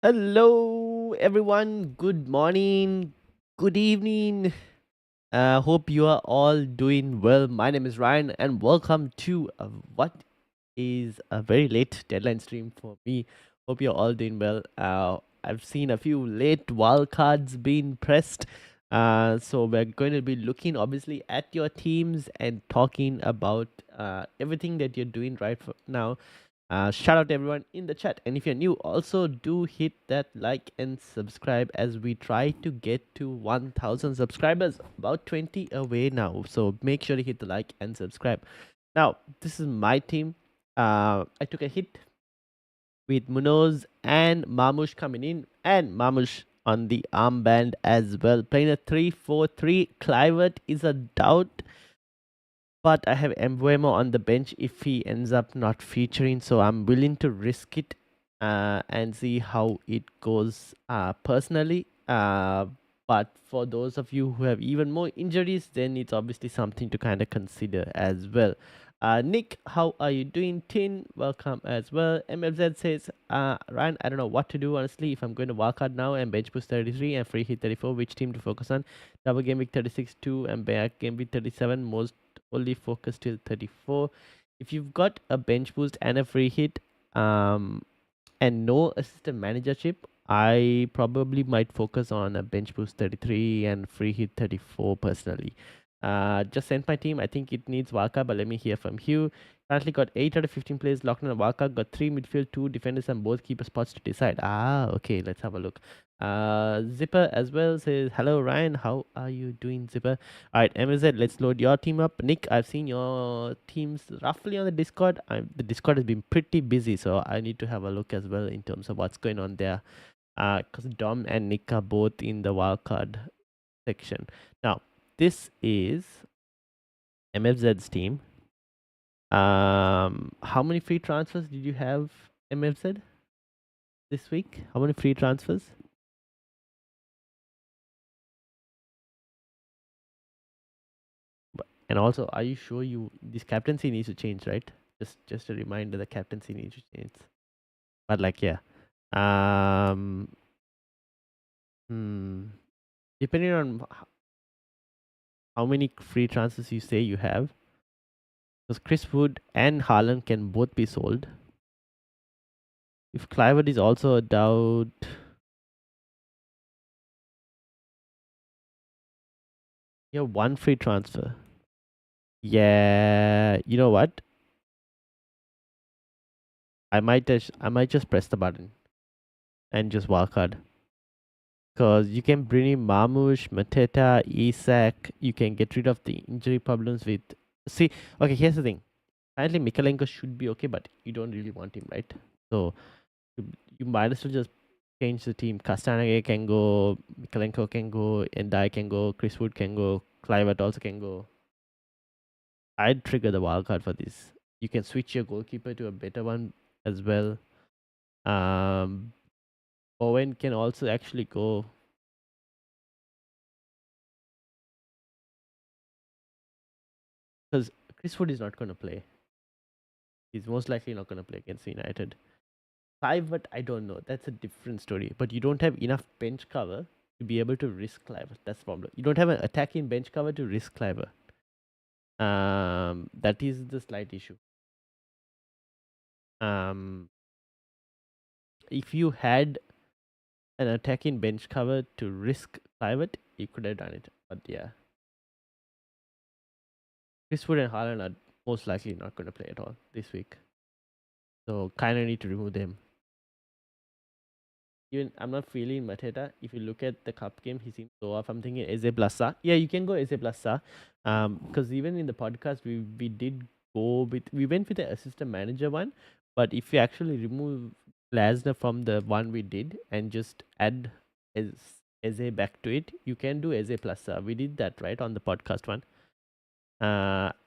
Hello, everyone. Good morning. Good evening. Hope you are all doing well. My name is Ryan, and welcome to what is a very late deadline stream for me. Hope you're all doing well. I've seen a few late wildcards being pressed. So we're going to be looking obviously at your teams and talking about everything that you're doing right now. Shout out to everyone in the chat. And if you're new, also do hit that like and subscribe as we try to get to 1,000 subscribers. About 20 away now. So make sure to hit the like and subscribe. Now, this is my team. I took a hit with Munoz and Mamush coming in, and Mamush on the armband as well. Playing a 3-4-3. Clivert is a doubt, but I have Embuemo on the bench if he ends up not featuring, so I'm willing to risk it and see how it goes personally. But for those of you who have even more injuries, then it's obviously something to kind of consider as well. Nick, how are you doing? Tin, welcome as well. MFZ says, Ryan, I don't know what to do honestly. If I'm going to wildcard now and bench boost 33 and free hit 34, which team to focus on? Double game week 36 2 and back game week 37. Most only focus till 34. If you've got a bench boost and a free hit, and no assistant managership, I probably might focus on a bench boost 33 and free hit 34 personally. Just sent my team. I think it needs wildcard, but let me hear from you. Currently got 8 out of 15 players locked in a wildcard. Got 3 midfield, 2 defenders, and both keeper spots to decide. Okay. Let's have a look. Zipper as well says, hello, Ryan. How are you doing, Zipper? All right, MZ, let's load your team up. Nick, I've seen your teams roughly on the Discord. The Discord has been pretty busy, so I need to have a look as well in terms of what's going on there. Because Dom and Nick are both in the wildcard section. Now, this is MFZ's team. How many free transfers did you have, MFZ, this week? How many free transfers? And also, are you sure this captaincy needs to change, right? Just a reminder, the captaincy needs to change. But like, yeah. Um Depending on how many free transfers you say you have, because Chris Wood and Haaland can both be sold. If Clivert is also a doubt, you have one free transfer. Yeah, you know what? I might just press the button and just wildcard. Because you can bring in Mamush, Mateta, Isak. You can get rid of the injury problems with. See, okay, here's the thing. Apparently, Mikalenko should be okay, but you don't really want him, right? So you might as well just change the team. Castanage can go, Mikalenko can go, Endai can go, Chris Wood can go, Clivert also can go. I'd trigger the wildcard for this. You can switch your goalkeeper to a better one as well. Owen can also actually go. Because Chris Wood is not going to play. He's most likely not going to play against United. Clivert, I don't know. That's a different story. But you don't have enough bench cover to be able to risk Clivert. That's the problem. You don't have an attacking bench cover to risk Clivert. That is the slight issue. If you had an attacking bench cover to risk Clivert, you could have done it. But yeah, Chris Wood and Haaland are most likely not going to play at all this week. So kind of need to remove them. Even I'm not feeling Mateta. If you look at the cup game, he seems so off. I'm thinking Eze Blassa. Yeah, you can go Eze Blassa. Because even in the podcast, we did we went with the assistant manager one. But if you actually remove Glasner from the one we did and just add Eze back to it, you can do Eze Blassa. We did that right on the podcast one.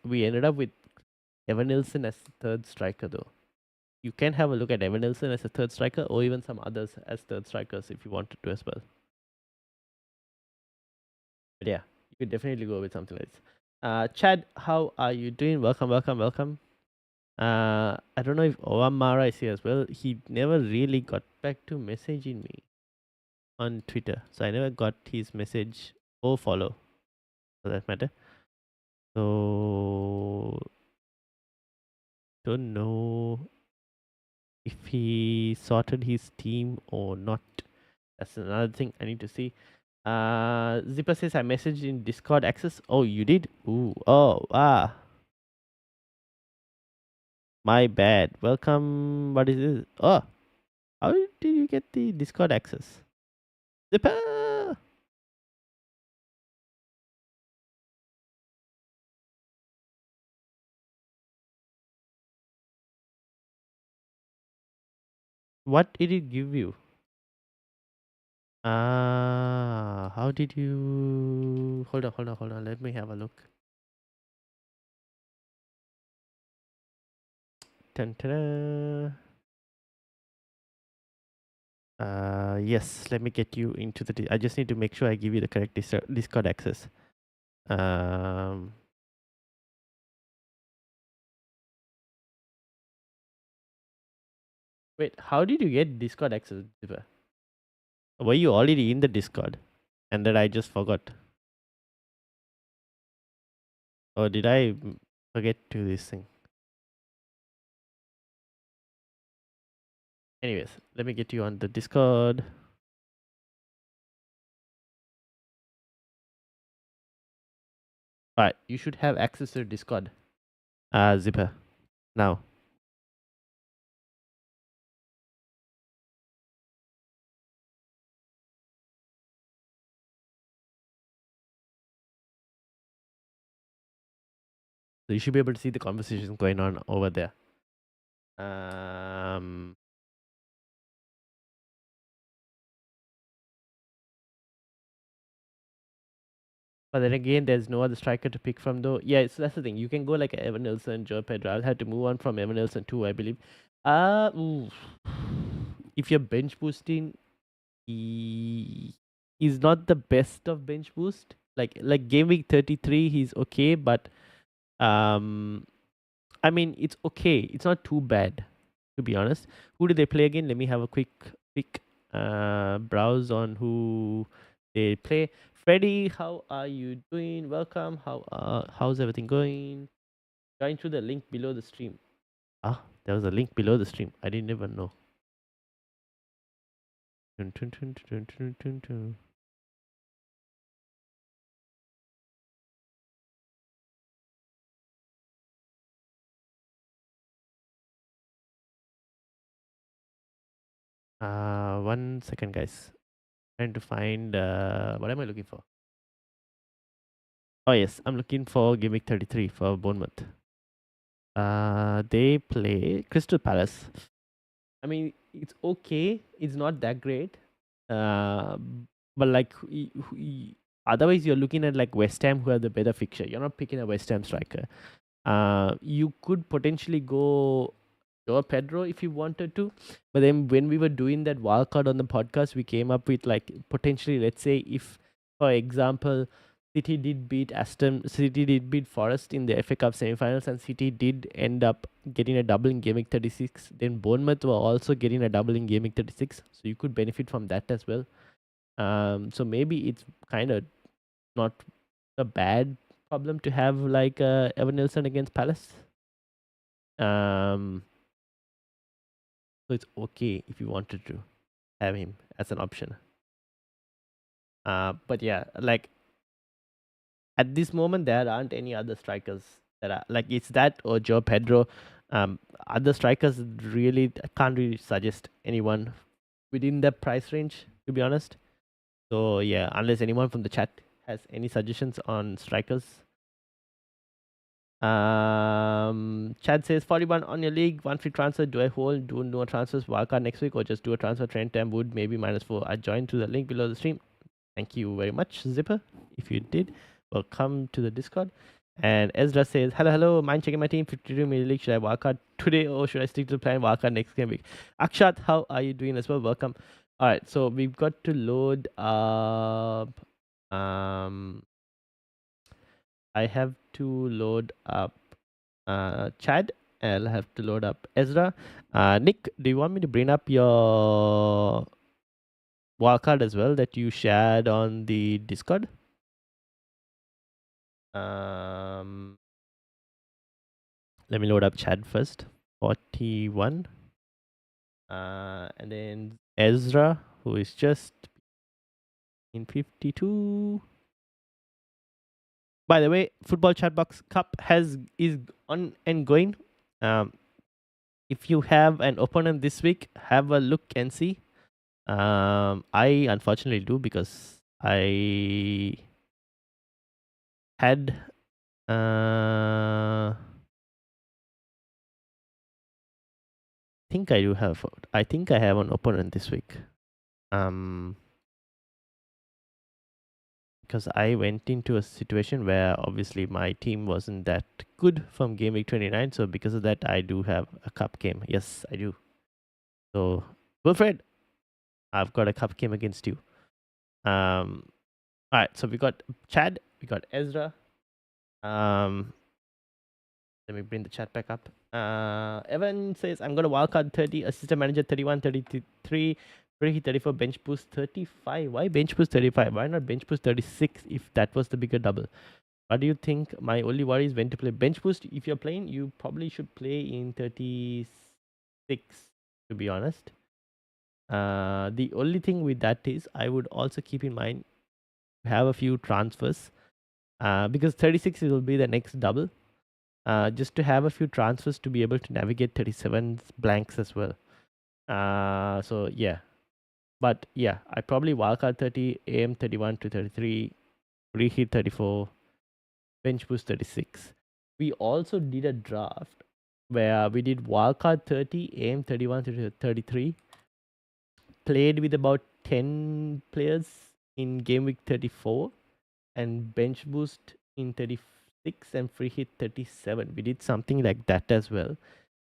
We ended up with Evan Nilsson as third striker though. You can have a look at Evan Nilsson as a third striker or even some others as third strikers if you wanted to as well. But yeah, you could definitely go with something like this. Chad, how are you doing? Welcome, welcome, welcome. I don't know if Owamara is here as well. He never really got back to messaging me on Twitter, so I never got his message or follow for that matter. So don't know if he sorted his team or not. That's another thing I need to see. Zipper says I messaged in Discord access. Oh, you did? Ooh. Oh, my bad. Welcome. What is this? Oh, how did you get the Discord access? Zipper! What did it give you? How did you... Hold on. Let me have a look. Dun, ta-da. Yes, let me get you into the... I just need to make sure I give you the correct Discord access. Wait, how did you get Discord access, Zipper? Were you already in the Discord? And then I just forgot. Or did I forget to this thing? Anyways, let me get you on the Discord. Alright, you should have access to Discord. Zipper. Now. So you should be able to see the conversation going on over there. But then again, there's no other striker to pick from though. Yeah, so that's the thing. You can go like Evan Nilsson, Joe Pedro. I'll have to move on from Evan Nilsson too, I believe. If you're bench boosting, he's not the best of bench boost. Like game week 33, he's okay, but I mean it's okay. It's not too bad, to be honest. Who do they play again? Let me have a quick browse on who they play. Freddy, how are you doing? Welcome. How's everything going? Join through the link below the stream. There was a link below the stream. I didn't even know. Tun, tun, tun, tun, tun, tun, tun. One second, guys. Trying to find what am I looking for? Oh yes, I'm looking for Gimmick 33 for Bournemouth. They play Crystal Palace. I mean, it's okay. It's not that great. But like, otherwise you're looking at like West Ham, who are the better fixture. You're not picking a West Ham striker. You could potentially go Joao Pedro if you wanted to, but then when we were doing that wildcard on the podcast, we came up with like potentially, let's say, if for example, City did beat Forest in the FA Cup semi-finals, and City did end up getting a double in Game Week 36. Then Bournemouth were also getting a double in Game Week 36, so you could benefit from that as well. So maybe it's kind of not a bad problem to have like Evan Nilsson against Palace. So it's okay if you wanted to have him as an option. But yeah, like at this moment there aren't any other strikers that are like it's that or Joe Pedro. Other strikers really I can't really suggest anyone within that price range, to be honest. So yeah, unless anyone from the chat has any suggestions on strikers. Chad says 41 on your league, one free transfer. Do I hold? Do no transfers wildcard next week or just do a transfer? Trent Tam Wood maybe -4. I joined to the link below the stream. Thank you very much, Zipper. If you did, welcome to the Discord. And Ezra says, hello, mind checking my team, 52 million league. Should I wildcard today or should I stick to the plan wildcard next game week? Akshat, how are you doing as well? Welcome. All right, so we've got to load up. I have to load up Chad. I'll have to load up Ezra. Nick, do you want me to bring up your wildcard as well that you shared on the Discord? Um, Let me load up Chad first. 41. And then Ezra, who is just in 52. By the way, Football Chatbox Cup is on and going. Um, if you have an opponent this week, have a look and see. I unfortunately do because I had think I do have. I think I have an opponent this week. Because I went into a situation where obviously my team wasn't that good from game week 29. So because of that, I do have a cup game. Yes, I do. So Wilfred, I've got a cup game against you. All right. So we got Chad, we got Ezra. Let me bring the chat back up. Evan says, I'm going to wildcard 30, assistant manager 31, 33, free 34, bench boost 35. Why bench boost 35? Why not bench boost 36 if that was the bigger double? What do you think? My only worry is when to play bench boost. If you're playing, you probably should play in 36, to be honest. The only thing with that is I would also keep in mind have a few transfers because 36 will be the next double. Just to have a few transfers to be able to navigate 37 blanks as well. So yeah, but yeah, I probably wildcard 30, AM 31 to 33, reheat 34, bench boost 36. We also did a draft where we did wildcard 30, AM 31 to 33, played with about 10 players in game week 34, and bench boost in 36 and free hit 37. We did something like that as well.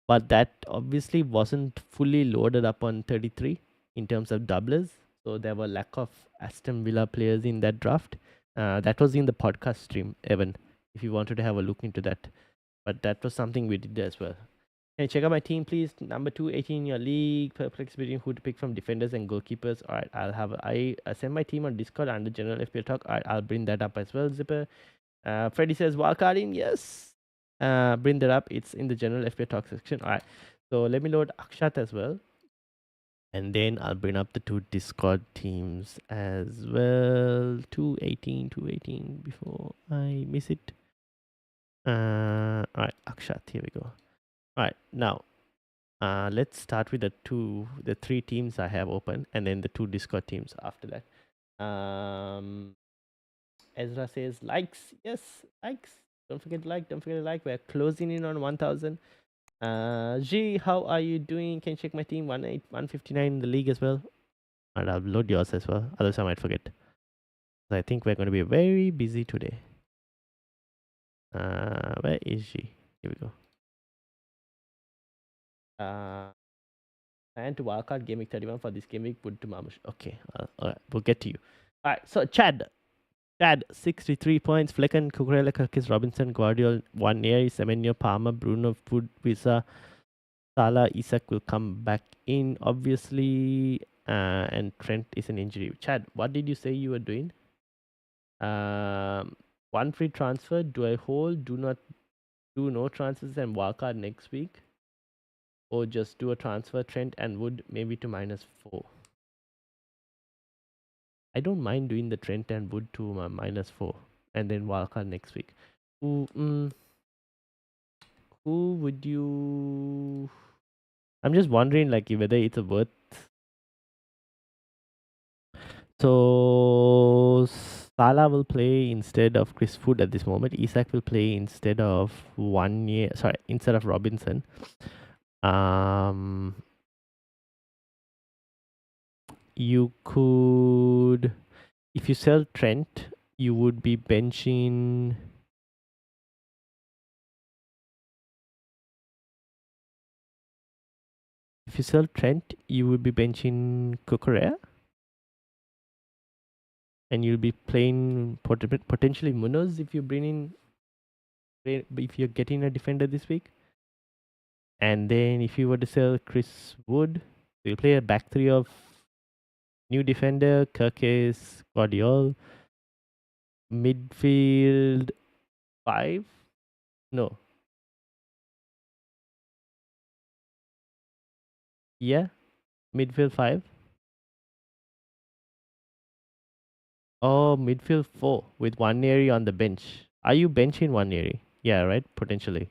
But that obviously wasn't fully loaded up on 33 in terms of doublers. So there were lack of Aston Villa players in that draft. That was in the podcast stream, Evan, if you wanted to have a look into that. But that was something we did as well. Hey, check out my team, please. Number 218 in your league. Perplex between who to pick from defenders and goalkeepers. All right, I send my team on Discord under general FPL talk. All right, I'll bring that up as well, Zipper. Freddy says wildcarding. Yes. Bring that up. It's in the general FPL talk section. All right. So let me load Akshat as well. And then I'll bring up the two Discord teams as well. 218 before I miss it. All right, Akshat. Here we go. All right, now let's start with the three teams I have open, and then the two Discord teams after that. Ezra says likes, yes, likes. Don't forget to like. Don't forget to like. We're closing in on 1,000. G, how are you doing? Can you check my team 159 in the league as well? And I'll load yours as well. Otherwise, I might forget. I think we're going to be very busy today. Where is she? Here we go. And to wildcard game week 31 for this game week, put to Mamush. Okay, all right, we'll get to you. All right, so Chad, 63 points. Flecken, Cucurella, Kirkis, Robinson, Guardiola, 1 year, Semenyo, Palmer, Bruno, Food, Visa, Salah, Isak will come back in, obviously, and Trent is an injury. Chad, what did you say you were doing? One free transfer. Do I hold? Do not do no transfers and wildcard next week, or just do a transfer Trent and Wood maybe to -4. I don't mind doing the Trent and Wood to -4 and then wildcard next week. Who would you? I'm just wondering like whether it's a worth. So Salah will play instead of Chris Food at this moment. Isak will play instead of 1 year. Sorry, instead of Robinson. You could, if you sell Trent, you would be benching. If you sell Trent, you would be benching Cucurella, and you'll be playing potentially Munoz if you bring in. If you're getting a defender this week. And then if you were to sell Chris Wood, you'll play a back three of new defender, Kirkes, Guardiol, midfield five? No. Yeah, midfield five. Oh, midfield four with Waneri on the bench. Are you benching Waneri? Yeah, right? Potentially.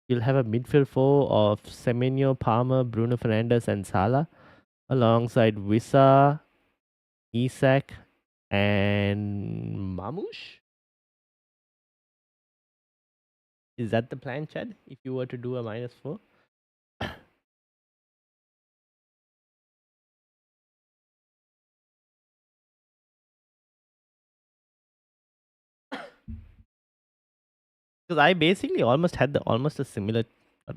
You'll have a midfield four of Semenyo, Palmer, Bruno Fernandes, and Salah, alongside Wissa, Isak, and Mamouche. Is that the plan, Chad? If you were to do a -4? Because I basically almost had the almost a similar,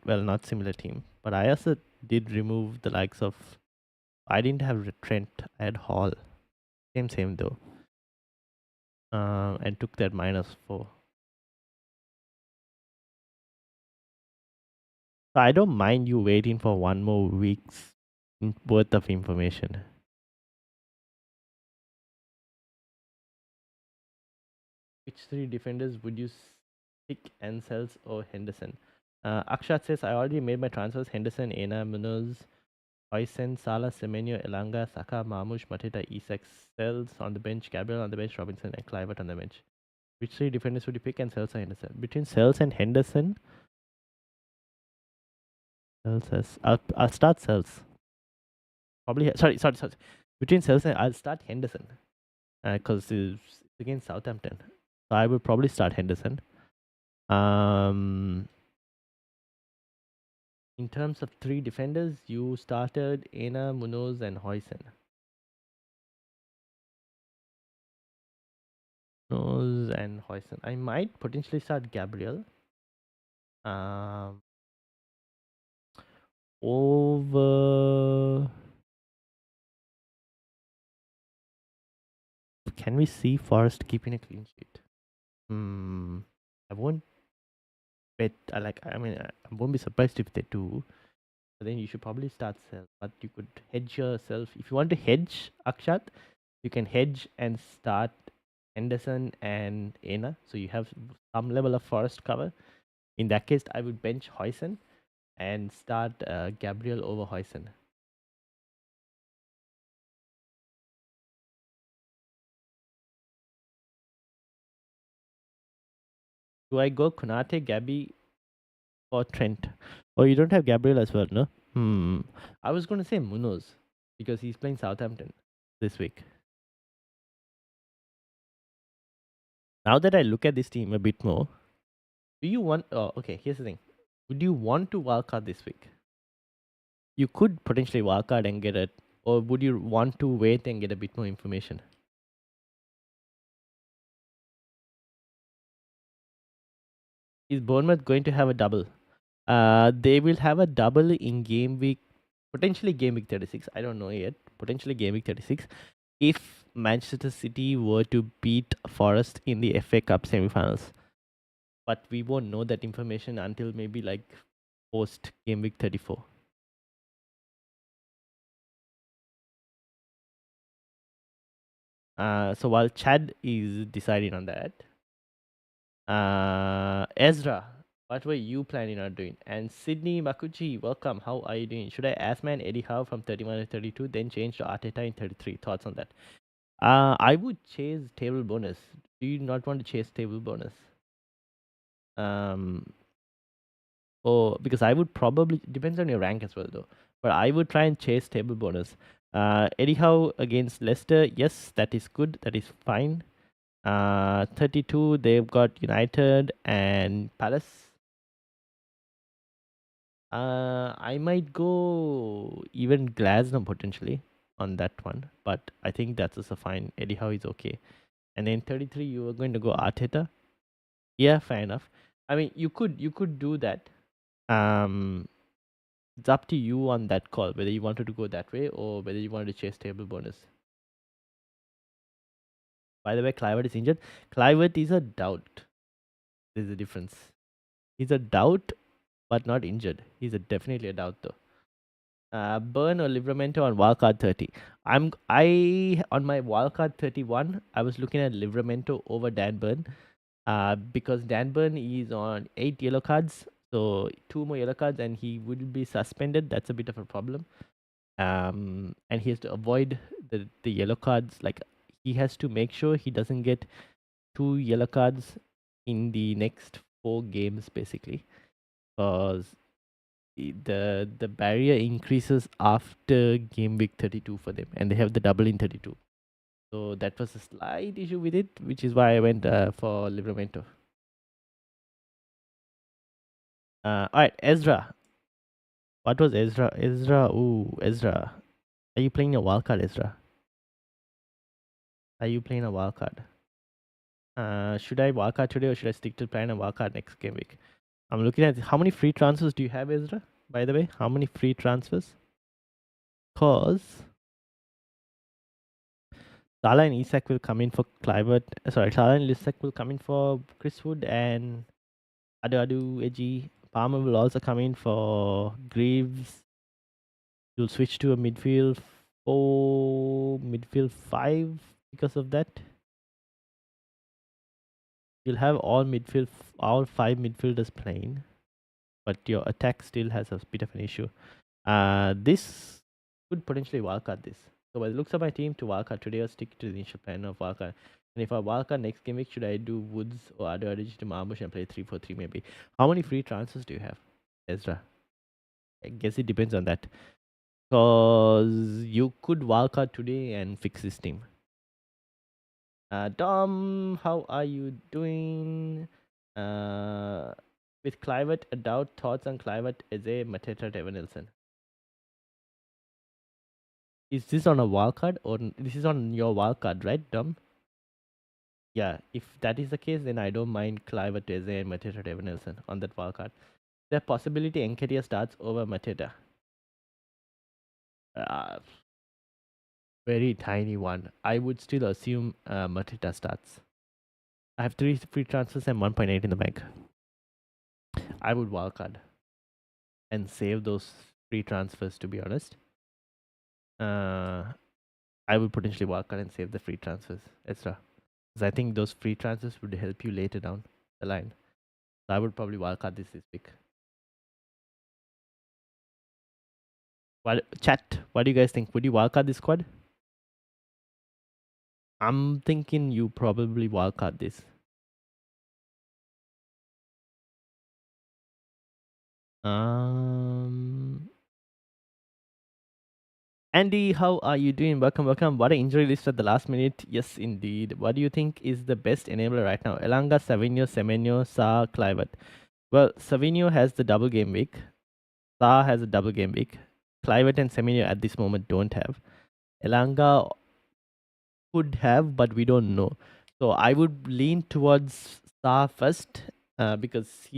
well, not similar team, but I also did remove the likes of. I didn't have Trent. I had Hall. Same though. And took that -4. So I don't mind you waiting for one more week's worth of information. Which three defenders would you pick, Ansels or Henderson? Akshat says, I already made my transfers. Henderson, Ena, Munoz, Hoysen, Salah, Semenyo, Elanga, Saka, Marmoush, Mateta, Isak, Sells on the bench, Gabriel on the bench, Robinson and Clivert on the bench. Which three defenders would you pick, and Sells or Henderson? Between Sells and Henderson, Sells says, I'll start Sells. Probably, sorry. Between Sells and I'll start Henderson. Because it's against Southampton. So I would probably start Henderson. In terms of three defenders, you started Ena, Munoz, and Hoysen. Munoz and Hoysen. I might potentially start Gabriel. Over. Can we see Forest keeping a clean sheet? I won't bet. I mean, I won't be surprised if they do. But then you should probably start sell. But you could hedge yourself. If you want to hedge, Akshat, you can hedge and start Henderson and Ena. So you have some level of Forest cover. In that case, I would bench Hoysen and start Gabriel over Hoysen. Do I go Konate, Gabby, or Trent? Oh, you don't have Gabriel as well, no? I was going to say Munoz because he's playing Southampton this week. Now that I look at this team a bit more, do you want? Oh, okay. Here's the thing. Would you want to wildcard this week? You could potentially wildcard and get it, or would you want to wait and get a bit more information? Is Bournemouth going to have a double? They will have a double in game week, potentially game week 36. I don't know yet. Potentially game week 36. If Manchester City were to beat Forest in the FA Cup semi-finals, but we won't know that information until maybe like post game week 34. So while Chad is deciding on that, Ezra, what were you planning on doing? And Sydney Makuchi, welcome. How are you doing? Should I ask man Eddie Howe from 31 to 32, then change to Arteta in 33? Thoughts on that? I would chase table bonus. Do you not want to chase table bonus? Or because I would probably depends on your rank as well though. But I would try and chase table bonus. Eddie Howe against Leicester, yes, that is good. That is fine. 32, they've got United and Palace. I might go even Glasgow potentially on that one, but I think that's also fine. Eddie Howe is okay. And then 33, you were going to go Arteta. Yeah, fair enough. I mean, you could do that. It's up to you on that call whether you wanted to go that way or whether you wanted to chase table bonus. By the way, Clivert is injured. Clivert is a doubt. There's a difference. He's a doubt but not injured. He's definitely a doubt though. Burn or Livramento on wildcard 30. I on my wildcard 31. I was looking at Livramento over Dan Burn. Because Dan Burn is on 8 yellow cards, so 2 more yellow cards, and he will be suspended. That's a bit of a problem. And he has to avoid the yellow cards. Like he has to make sure he doesn't get 2 yellow cards in the next 4 games, basically, because the barrier increases after game week 32 for them, and they have the double in 32. So that was a slight issue with it, which is why I went for Livramento. All right, Ezra. What was Ezra? Ezra. Are you playing a wildcard, Ezra? Are you playing a wildcard? Should I wildcard today or should I stick to plan a wildcard next game week? I'm looking at how many free transfers do you have, Ezra? By the way, how many free transfers? Cause Salah and Isak will come in for Clivert. Sorry, Salah and Isak will come in for Chris Wood, and Adu Eji. Palmer will also come in for Greaves. You'll switch to a midfield 4, midfield 5 because of that. You'll have all 5 midfielders playing, but your attack still has a bit of an issue. This could potentially wildcard this. So by the looks of my team, to wildcard today, I'll stick to the initial plan of wildcard. And if I wildcard next game week, should I do Woods or Adu to Marbush and play 3-4-3 maybe? How many free transfers do you have, Ezra? I guess it depends on that. Because you could wildcard today and fix this team. Dom, how are you doing? With Clivert, a doubt, thoughts on Clivert, Eze, Mateta, Devanilson. Is this on a wildcard or this is on your wildcard, right, Dom? Yeah, if that is the case, then I don't mind Clivert, Eze, and Mateta, Devanilson on that wildcard. The possibility Enketia starts over Mateta. Very tiny one. I would still assume Mateta starts. I have 3 free transfers and 1.8 in the bank. I would wildcard and save those free transfers, to be honest. I would potentially wildcard and save the free transfers, etc. Because I think those free transfers would help you later down the line. So I would probably wildcard this week. Chat, what do you guys think? Would you wildcard this squad? I'm thinking you probably wildcard this. Andy, how are you doing? Welcome. What an injury list at the last minute. Yes, indeed. What do you think is the best enabler right now? Elanga, Savinho, Semenyo, Sa, Clivert. Well, Savinho has the double game week. Sa has a double game week. Clivert and Semenyo at this moment don't have. Elanga could have, but we don't know. So I would lean towards Sa first because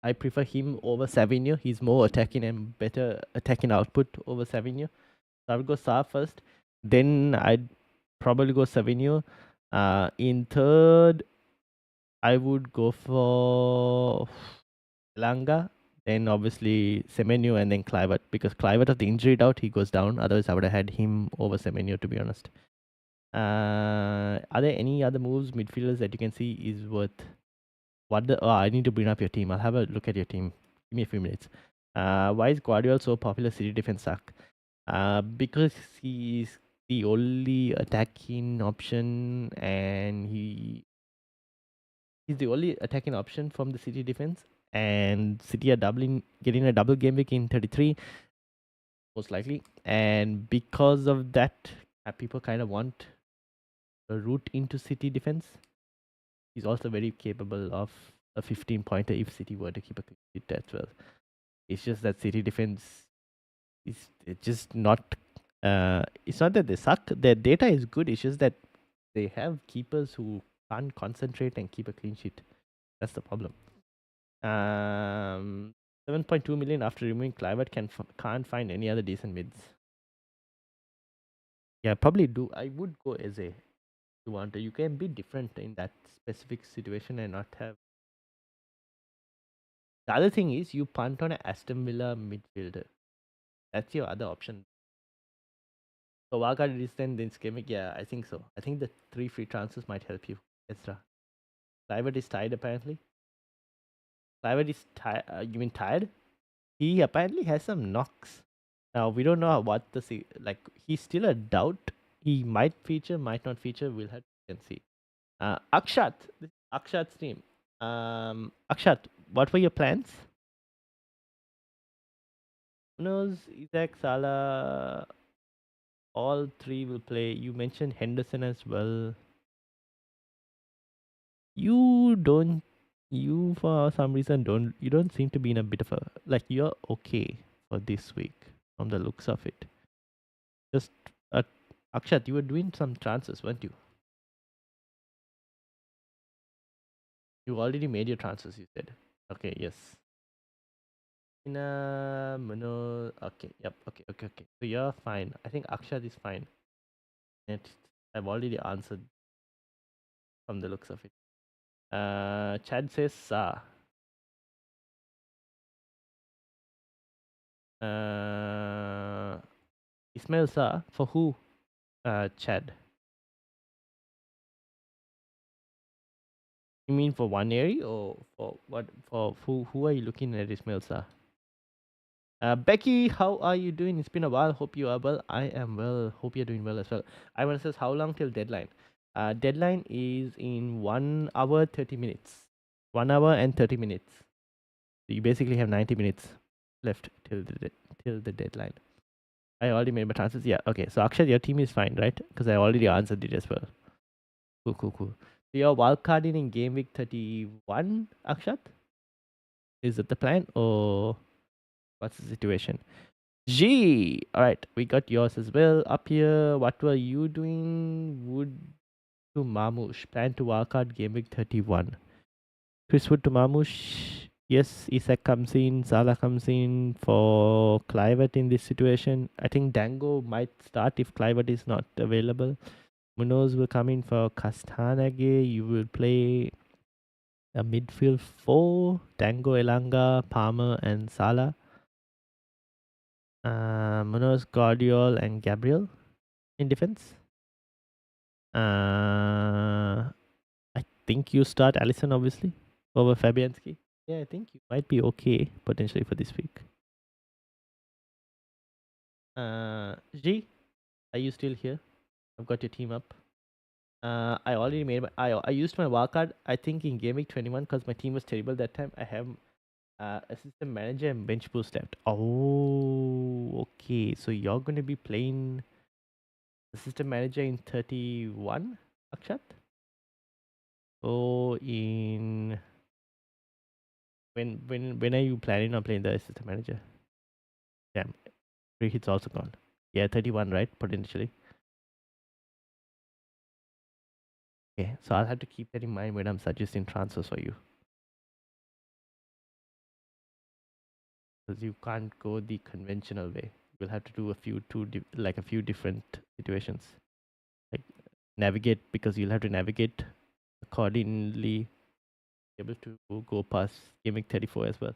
I prefer him over Savinho. He's more attacking and better attacking output over Savinho. So I would go Sa first. Then I'd probably go Savinho. In third, I would go for Elanga. Then obviously Semenyo and then Clivert. Because Clivert of the injured out, he goes down. Otherwise, I would have had him over Semenyo, to be honest. Are there any other moves, midfielders that you can see is worth I need to bring up your team. I'll have a look at your team. Give me a few minutes. Why is Guardiola so popular? City defense suck. Because he's the only attacking option, and he's the only attacking option from the City defense. And City are getting a double game week in 33, most likely. And because of that, people kind of want a route into City defense. He's also very capable of a 15-pointer if City were to keep a clean sheet as well. It's just that City defense is just not. It's not that they suck. Their data is good. It's just that they have keepers who can't concentrate and keep a clean sheet. That's the problem. 7.2 million after removing Clivert can't find any other decent mids. Yeah, probably do. I would go as a you want to. You can be different in that specific situation and not have The other thing is you punt on an Aston Villa midfielder. That's your other option. So wildcard is then this game. Yeah, I think so. I think the 3 free transfers might help you extra. Clivert is tired apparently. Clivert is tired. You mean tired? He apparently has some knocks. Now we don't know what like. He's still a doubt. He might feature, might not feature. We'll have to see. Akshat, this is Akshat's team. Akshat, what were your plans? Who knows? Isaac, Salah, all three will play. You mentioned Henderson as well. You don't. You for some reason don't. You don't seem to be in a bit of a like. You're okay for this week from the looks of it. Just Akshat, you were doing some transfers, weren't you? You already made your transfers. You said. Okay. Yes. Mano. Okay. Yep. Okay. Okay. Okay. So you're fine. I think Akshat is fine. I've already answered from the looks of it. Chad says Sa. Ismail Sa for who? Chad. You mean for one area or for what? For who are you looking at, Ismail Sa? Becky, how are you doing? It's been a while. Hope you are well. I am well. Hope you're doing well as well. Ivan says, how long till deadline? Deadline is in 1 hour 30 minutes. 1 hour and 30 minutes. So you basically have 90 minutes left till the deadline. I already made my transfers. Yeah, okay. So Akshat, your team is fine, right? Because I already answered it as well. Cool. So you're wildcarding in game week 31, Akshat? Is that the plan or what's the situation? G. All right, we got yours as well up here. What were you doing? Wood to Mamush. Plan to wildcard game week 31. Chris Wood to Mamush. Yes, Isak comes in. Salah comes in for Clivert in this situation. I think Dango might start if Clivert is not available. Munoz will come in for Castanage. You will play a midfield 4. Dango, Elanga, Palmer, and Salah. Munoz, Guardiol, and Gabriel in defense. I think you start Allison obviously over Fabianski. Yeah, I think you might be okay potentially for this week. G, are you still here? I've got your team up. I already made my. I used my wildcard. I think in game week 21 because my team was terrible that time. I have assistant manager and bench boost left. Oh, okay. So you're gonna be playing assistant manager in 31, Akshat. So in when are you planning on playing the assistant manager? Damn, free hits also gone. Yeah, 31, right? Potentially. Okay, so I'll have to keep that in mind when I'm suggesting transfers for you. Because you can't go the conventional way. You'll have to do a few different situations. Like navigate because you'll have to navigate accordingly, able to go past gaming 34 as well.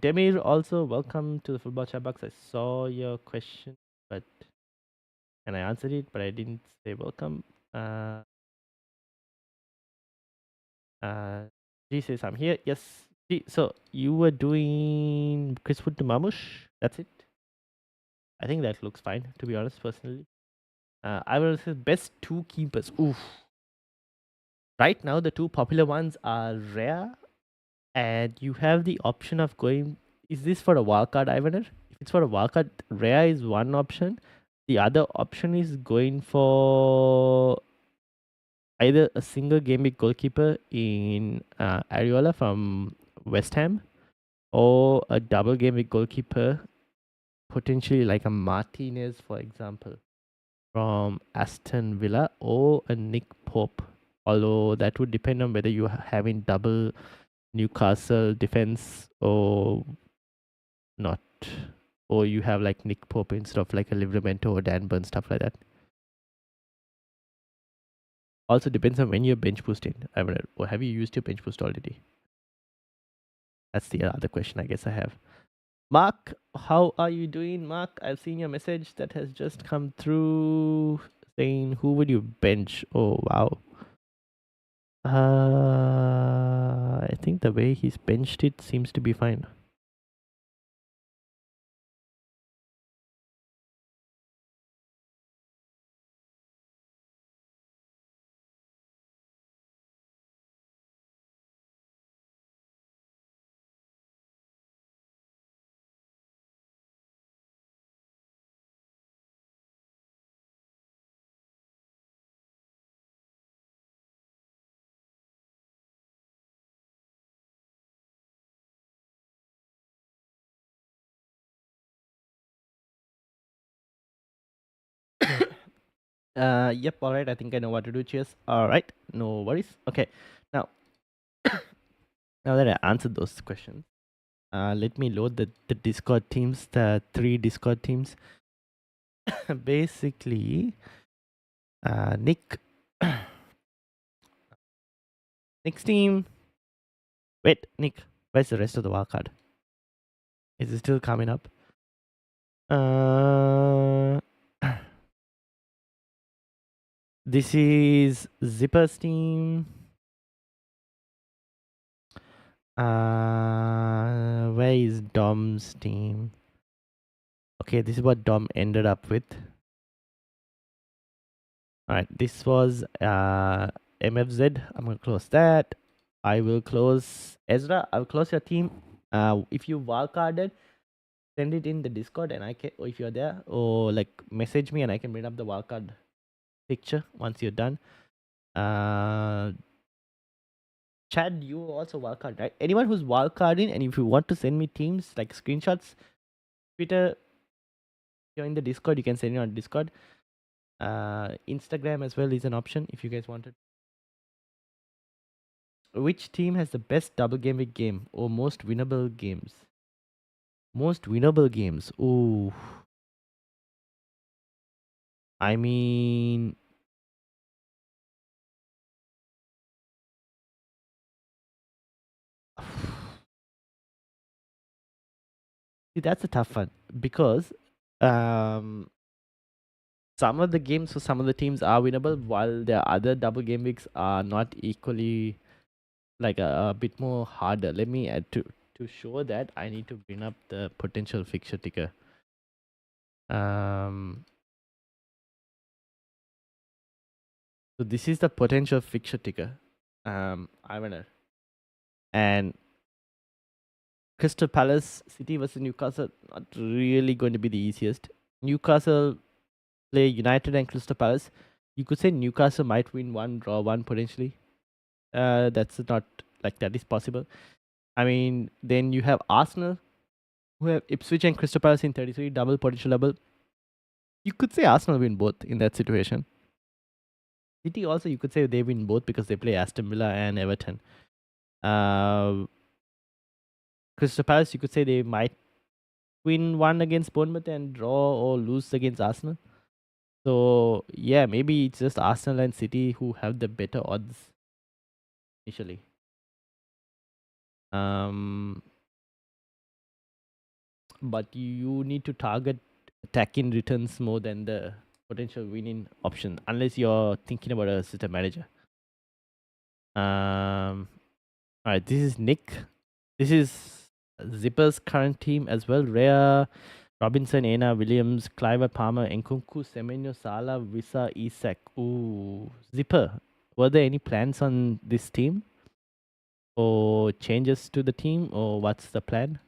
Demir also welcome to the football chat box. I saw your question, but and I answered it, but I didn't say welcome. G says I'm here. Yes. G, so you were doing Chris Wood to Mamush. That's it. I think that looks fine. To be honest, personally, I will say best 2 keepers. Oof. Right now, the 2 popular ones are Rare, and you have the option of going. Is this for a wildcard, Ivaner? If it's for a wildcard, Rare is one option. The other option is going for either a single game week goalkeeper in Areola from West Ham or a double game week goalkeeper, potentially like a Martinez, for example, from Aston Villa or a Nick Pope. Although that would depend on whether you are having double Newcastle defense or not. Or you have like Nick Pope instead of like a Livramento or Dan Burn, stuff like that. Also depends on when you're bench boosting. I wonder, or have you used your bench boost already? That's the other question I guess I have. Mark, how are you doing, Mark? I've seen your message that has just come through saying who would you bench? Oh wow. I think the way he's benched it seems to be fine. Yep, alright, I think I know what to do. Cheers. Alright, no worries. Okay. Now now that I answered those questions, let me load the Discord teams, the 3 Discord teams. Basically, Nick Nick's team. Wait, Nick, where's the rest of the wildcard? Is it still coming up? This is Zipper's team. Where is Dom's team? Okay, this is what Dom ended up with. Alright, this was MFZ. I'm gonna close that. I will close Ezra. I'll close your team. If you wildcarded, send it in the Discord and I can, or if you're there, or like message me and I can bring up the wildcard picture once you're done. Chad, you also wildcard, right? Anyone who's wildcarding and if you want to send me teams like screenshots, Twitter, you're in the Discord, you can send it on Discord. Instagram as well is an option if you guys wanted. Which team has the best double game week game or most winnable games? Most winnable games. Ooh. I mean, see, that's a tough one because some of the games for some of the teams are winnable while the other double game weeks are not equally, like a bit more harder. Let me add to show that I need to bring up the potential fixture ticker. So this is the potential fixture ticker. I winner. And Crystal Palace, City versus Newcastle, not really going to be the easiest. Newcastle play United and Crystal Palace. You could say Newcastle might win one, draw one potentially. That's not like that is possible. I mean, then you have Arsenal, who have Ipswich and Crystal Palace in 33, double potential double. You could say Arsenal win both in that situation. City also, you could say they win both because they play Aston Villa and Everton. Crystal Palace, you could say they might win one against Bournemouth and draw or lose against Arsenal. So yeah, maybe it's just Arsenal and City who have the better odds initially. But you need to target attacking returns more than the potential winning option, unless you're thinking about a system manager. All right, this is Nick. This is Zipper's current team as well. Rhea, Robinson, Ena, Williams, Cliver, Palmer, Nkunku, Semenyo, Sala, Visa, Isak. Ooh, Zipper. Were there any plans on this team? Or changes to the team? Or what's the plan?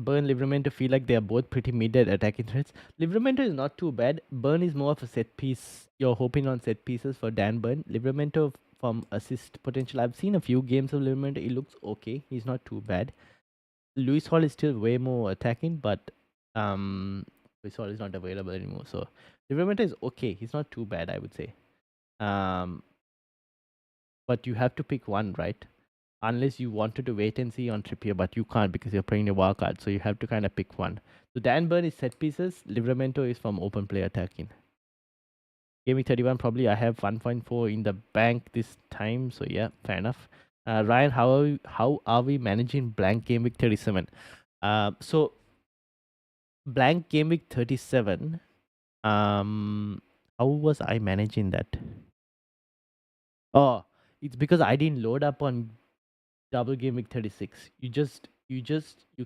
Burn, Livramento feel like they are both pretty mid at attacking threats. Livramento is not too bad. Burn is more of a set piece. You're hoping on set pieces for Dan Burn. Livramento from assist potential. I've seen a few games of Livramento. He looks okay. He's not too bad. Luis Hall is still way more attacking, but Luis Hall is not available anymore. So Livramento is okay. He's not too bad, I would say. But you have to pick one, right? unless you wanted to wait and see on Trippier, but you can't because you're playing the wild card, so you have to kind of pick one. So Dan Burn is set pieces. Livramento is from open play attacking. Gaming 31, probably I have 1.4 in the bank this time, so yeah, fair enough. Ryan, how are we managing blank game week 37? So blank game week 37. How was I managing that? Oh, it's because I didn't load up on double game week 36. You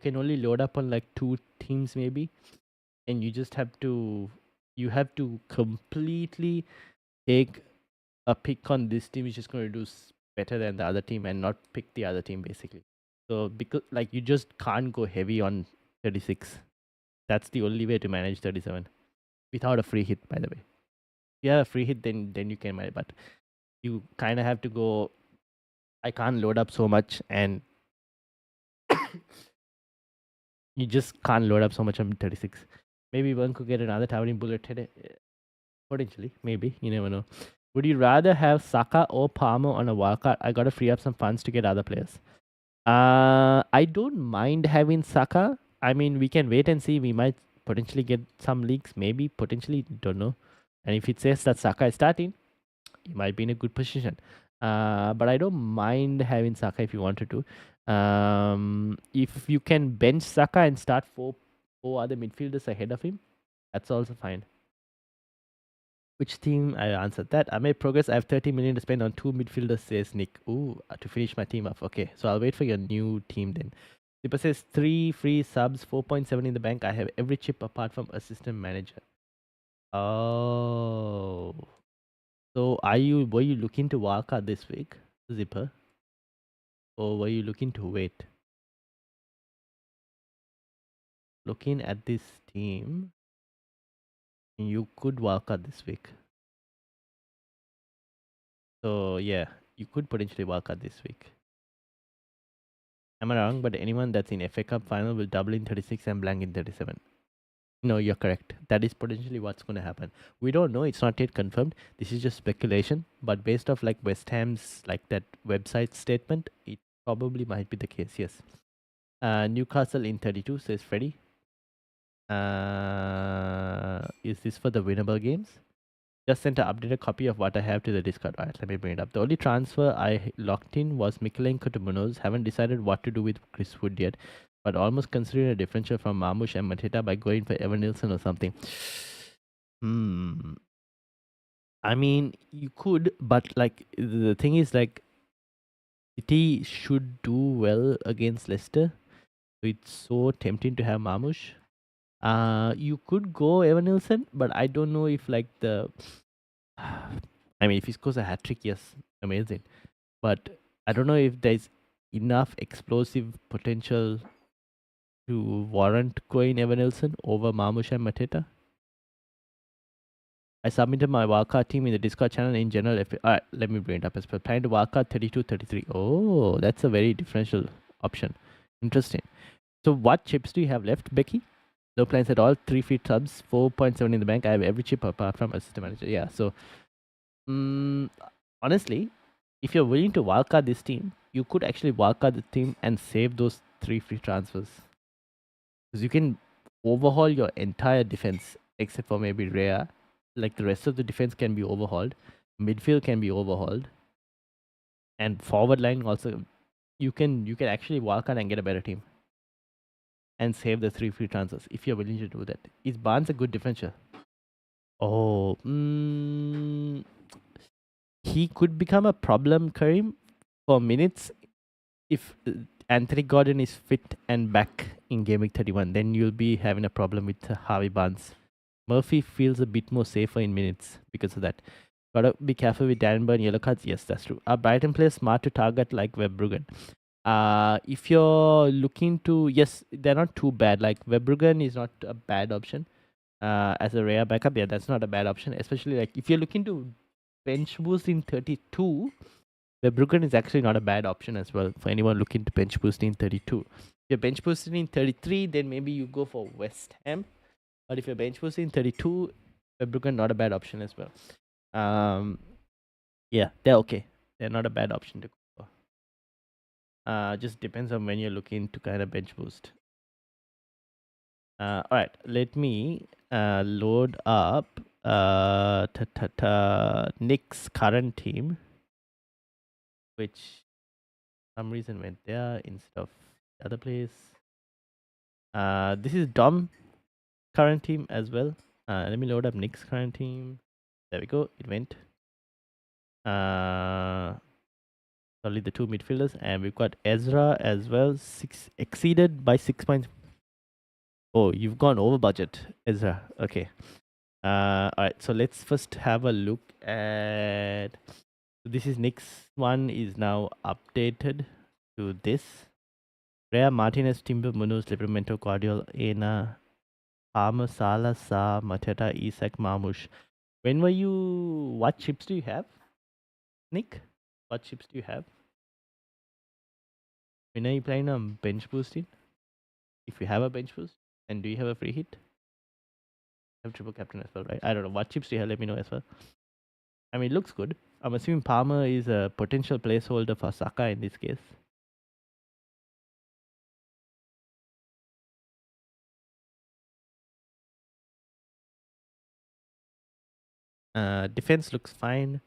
can only load up on like 2 teams maybe, and you have to completely take a pick on this team which is going to do better than the other team and not pick the other team basically. So because like you just can't go heavy on 36. That's the only way to manage 37 without a free hit, by the way. If you have a free hit, then you can manage, but you kind of have to go. I can't load up so much, and you just can't load up so much on 36. Maybe one could get another towering bullet today. Potentially, maybe. You never know. Would you rather have Saka or Palmer on a wildcard? I gotta free up some funds to get other players. I don't mind having Saka. I mean, we can wait and see. We might potentially get some leaks. Maybe, potentially, don't know. And if it says that Saka is starting, you might be in a good position. But I don't mind having Saka if you wanted to. If you can bench Saka and start four other midfielders ahead of him, that's also fine. Which team? I answered that. I made progress. I have 30 million to spend on 2 midfielders, says Nick. Ooh, to finish my team off. Okay, so I'll wait for your new team then. Zipper says 3 free subs, 4.7 in the bank. I have every chip apart from assistant manager. Oh. So were you looking to wildcard this week, Zipper? Or were you looking to wait? Looking at this team, you could wildcard this week. So yeah, you could potentially wildcard this week. Am I wrong? But anyone that's in FA Cup final will double in 36 and blank in 37. No, you're correct. That is potentially what's going to happen. We don't know. It's not yet confirmed. This is just speculation. But based off like West Ham's like that website statement, it probably might be the case. Yes. Newcastle in 32 says Freddie. Is this for the winnable games? Just sent an updated copy of what I have to the Discord. Alright, let me bring it up. The only transfer I locked in was Mikalenko to Munoz. Haven't decided what to do with Chris Wood yet, but almost considering a differential from Marmoush and Mateta by going for Evan Nilsson or something. I mean, you could, but like the thing is, like City should do well against Leicester, so it's so tempting to have Marmoush. You could go Evan Nilsson, but I don't know if like the. I mean, if he scores a hat trick, yes, amazing. But I don't know if there's enough explosive potential to warrant going Evan Nilsson over Marmoush and Mateta. I submitted my wildcard team in the Discord channel in general. Alright, let me bring it up as well. Planning to wildcard 32-33. Oh, that's a very differential option. Interesting. So what chips do you have left, Becky? No plans at all. 3 free subs, 4.7 in the bank. I have every chip apart from assistant manager. Yeah, so honestly, if you're willing to wildcard this team, you could actually wildcard the team and save those 3 free transfers. Because you can overhaul your entire defense, except for maybe Rhea. Like the rest of the defense can be overhauled. Midfield can be overhauled. And forward line also, you can actually wildcard and get a better team. And save the 3 free transfers if you're willing to do that. Is Barnes a good differential? Oh, he could become a problem, Karim, for minutes if Anthony Gordon is fit and back in Game Week 31. Then you'll be having a problem with Harvey Barnes. Murphy feels a bit more safer in minutes because of that. Gotta be careful with Darren Burn yellow cards. Yes, that's true. Are Brighton players smart to target like Webbruggen? If you're looking to, yes, they're not too bad. Like Webbruggen is not a bad option. As a rare backup, yeah, that's not a bad option. Especially like if you're looking to bench boost in 32, Webbruggen is actually not a bad option as well for anyone looking to bench boost in 32. If you're bench boosting in 33, then maybe you go for West Ham. But if you're bench boosting in 32, Webbruggen not a bad option as well. Yeah, they're okay. They're not a bad option to go for. Just depends on when you're looking to kind of bench boost. All right, let me load up Nick's current team, which for some reason went there instead of the other place. This is Dom current team as well. Let me load up Nick's current team. There we go. It went. Only the two midfielders, and we've got Ezra as well. Exceeded by 6 points. Oh, you've gone over budget, Ezra. Okay. All right. So let's first have a look at. This is Nick's one is now updated to this. Rhea, Martinez, Timber, Munoz, Livramento, Guardiola, Ena, Palmer, Salah, Sa, Mateta, Isak, Marmush. When were you? What chips do you have, Nick? What chips do you have? When are you planning on bench boosting? If you have a bench boost, and do you have a free hit? Have triple captain as well, right? I don't know. What chips do you have? Let me know as well. I mean, it looks good. I'm assuming Palmer is a potential placeholder for Saka in this case. Defense looks fine.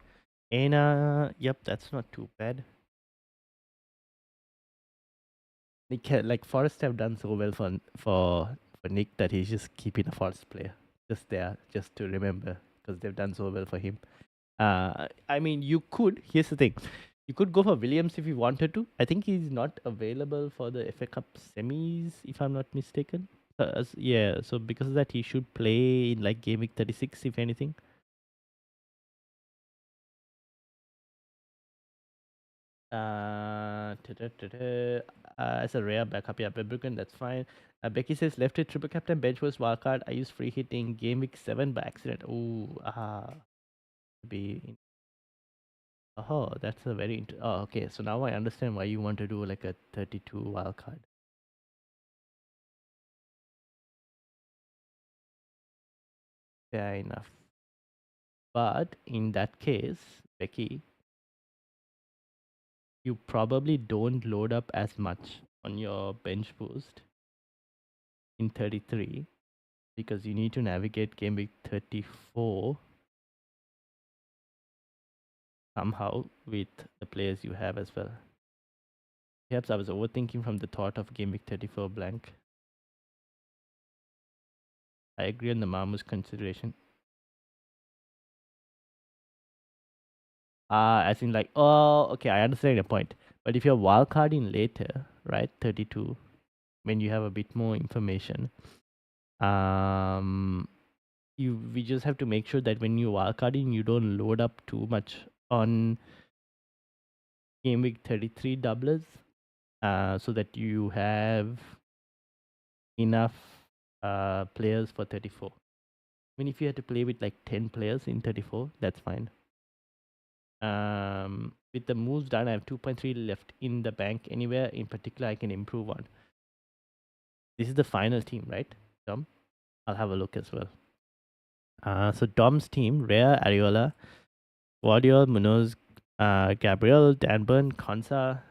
Ena, yep, that's not too bad. Like Forest have done so well for Nick that he's just keeping a Forest player just there, just to remember, because they've done so well for him. I mean, you could. Here's the thing: you could go for Williams if you wanted to. I think he's not available for the FA Cup semis, if I'm not mistaken. Yeah, so because of that, he should play in like Game Week 36, if anything. As a rare backup, yeah, Bebruggen, that's fine. Becky says left it triple captain, bench was wildcard. I used free hitting Game Week 7 by accident. Oh, be. Oh, that's a very. Oh, okay. So now I understand why you want to do like a 32 wildcard. Fair enough. But in that case, Becky, you probably don't load up as much on your bench boost in 33 because you need to navigate game week 34 somehow with the players you have as well. Perhaps I was overthinking from the thought of game week 34 blank. I agree on the Marmus consideration. As in like, oh, okay, I understand your point. But if you're wildcarding later, right, 32, when you have a bit more information, we just have to make sure that when you wildcarding, you don't load up too much on game week 33 doublers, so that you have enough players for 34. I mean, if you had to play with like 10 players in 34, that's fine. With the moves done, I have 2.3 left in the bank. Anywhere in particular I can improve on? This is the final team, right, Dom? I'll have a look as well. So Dom's team: Rhea, Ariola, Guardiola, Munoz, Gabriel, Danburn, Konsa,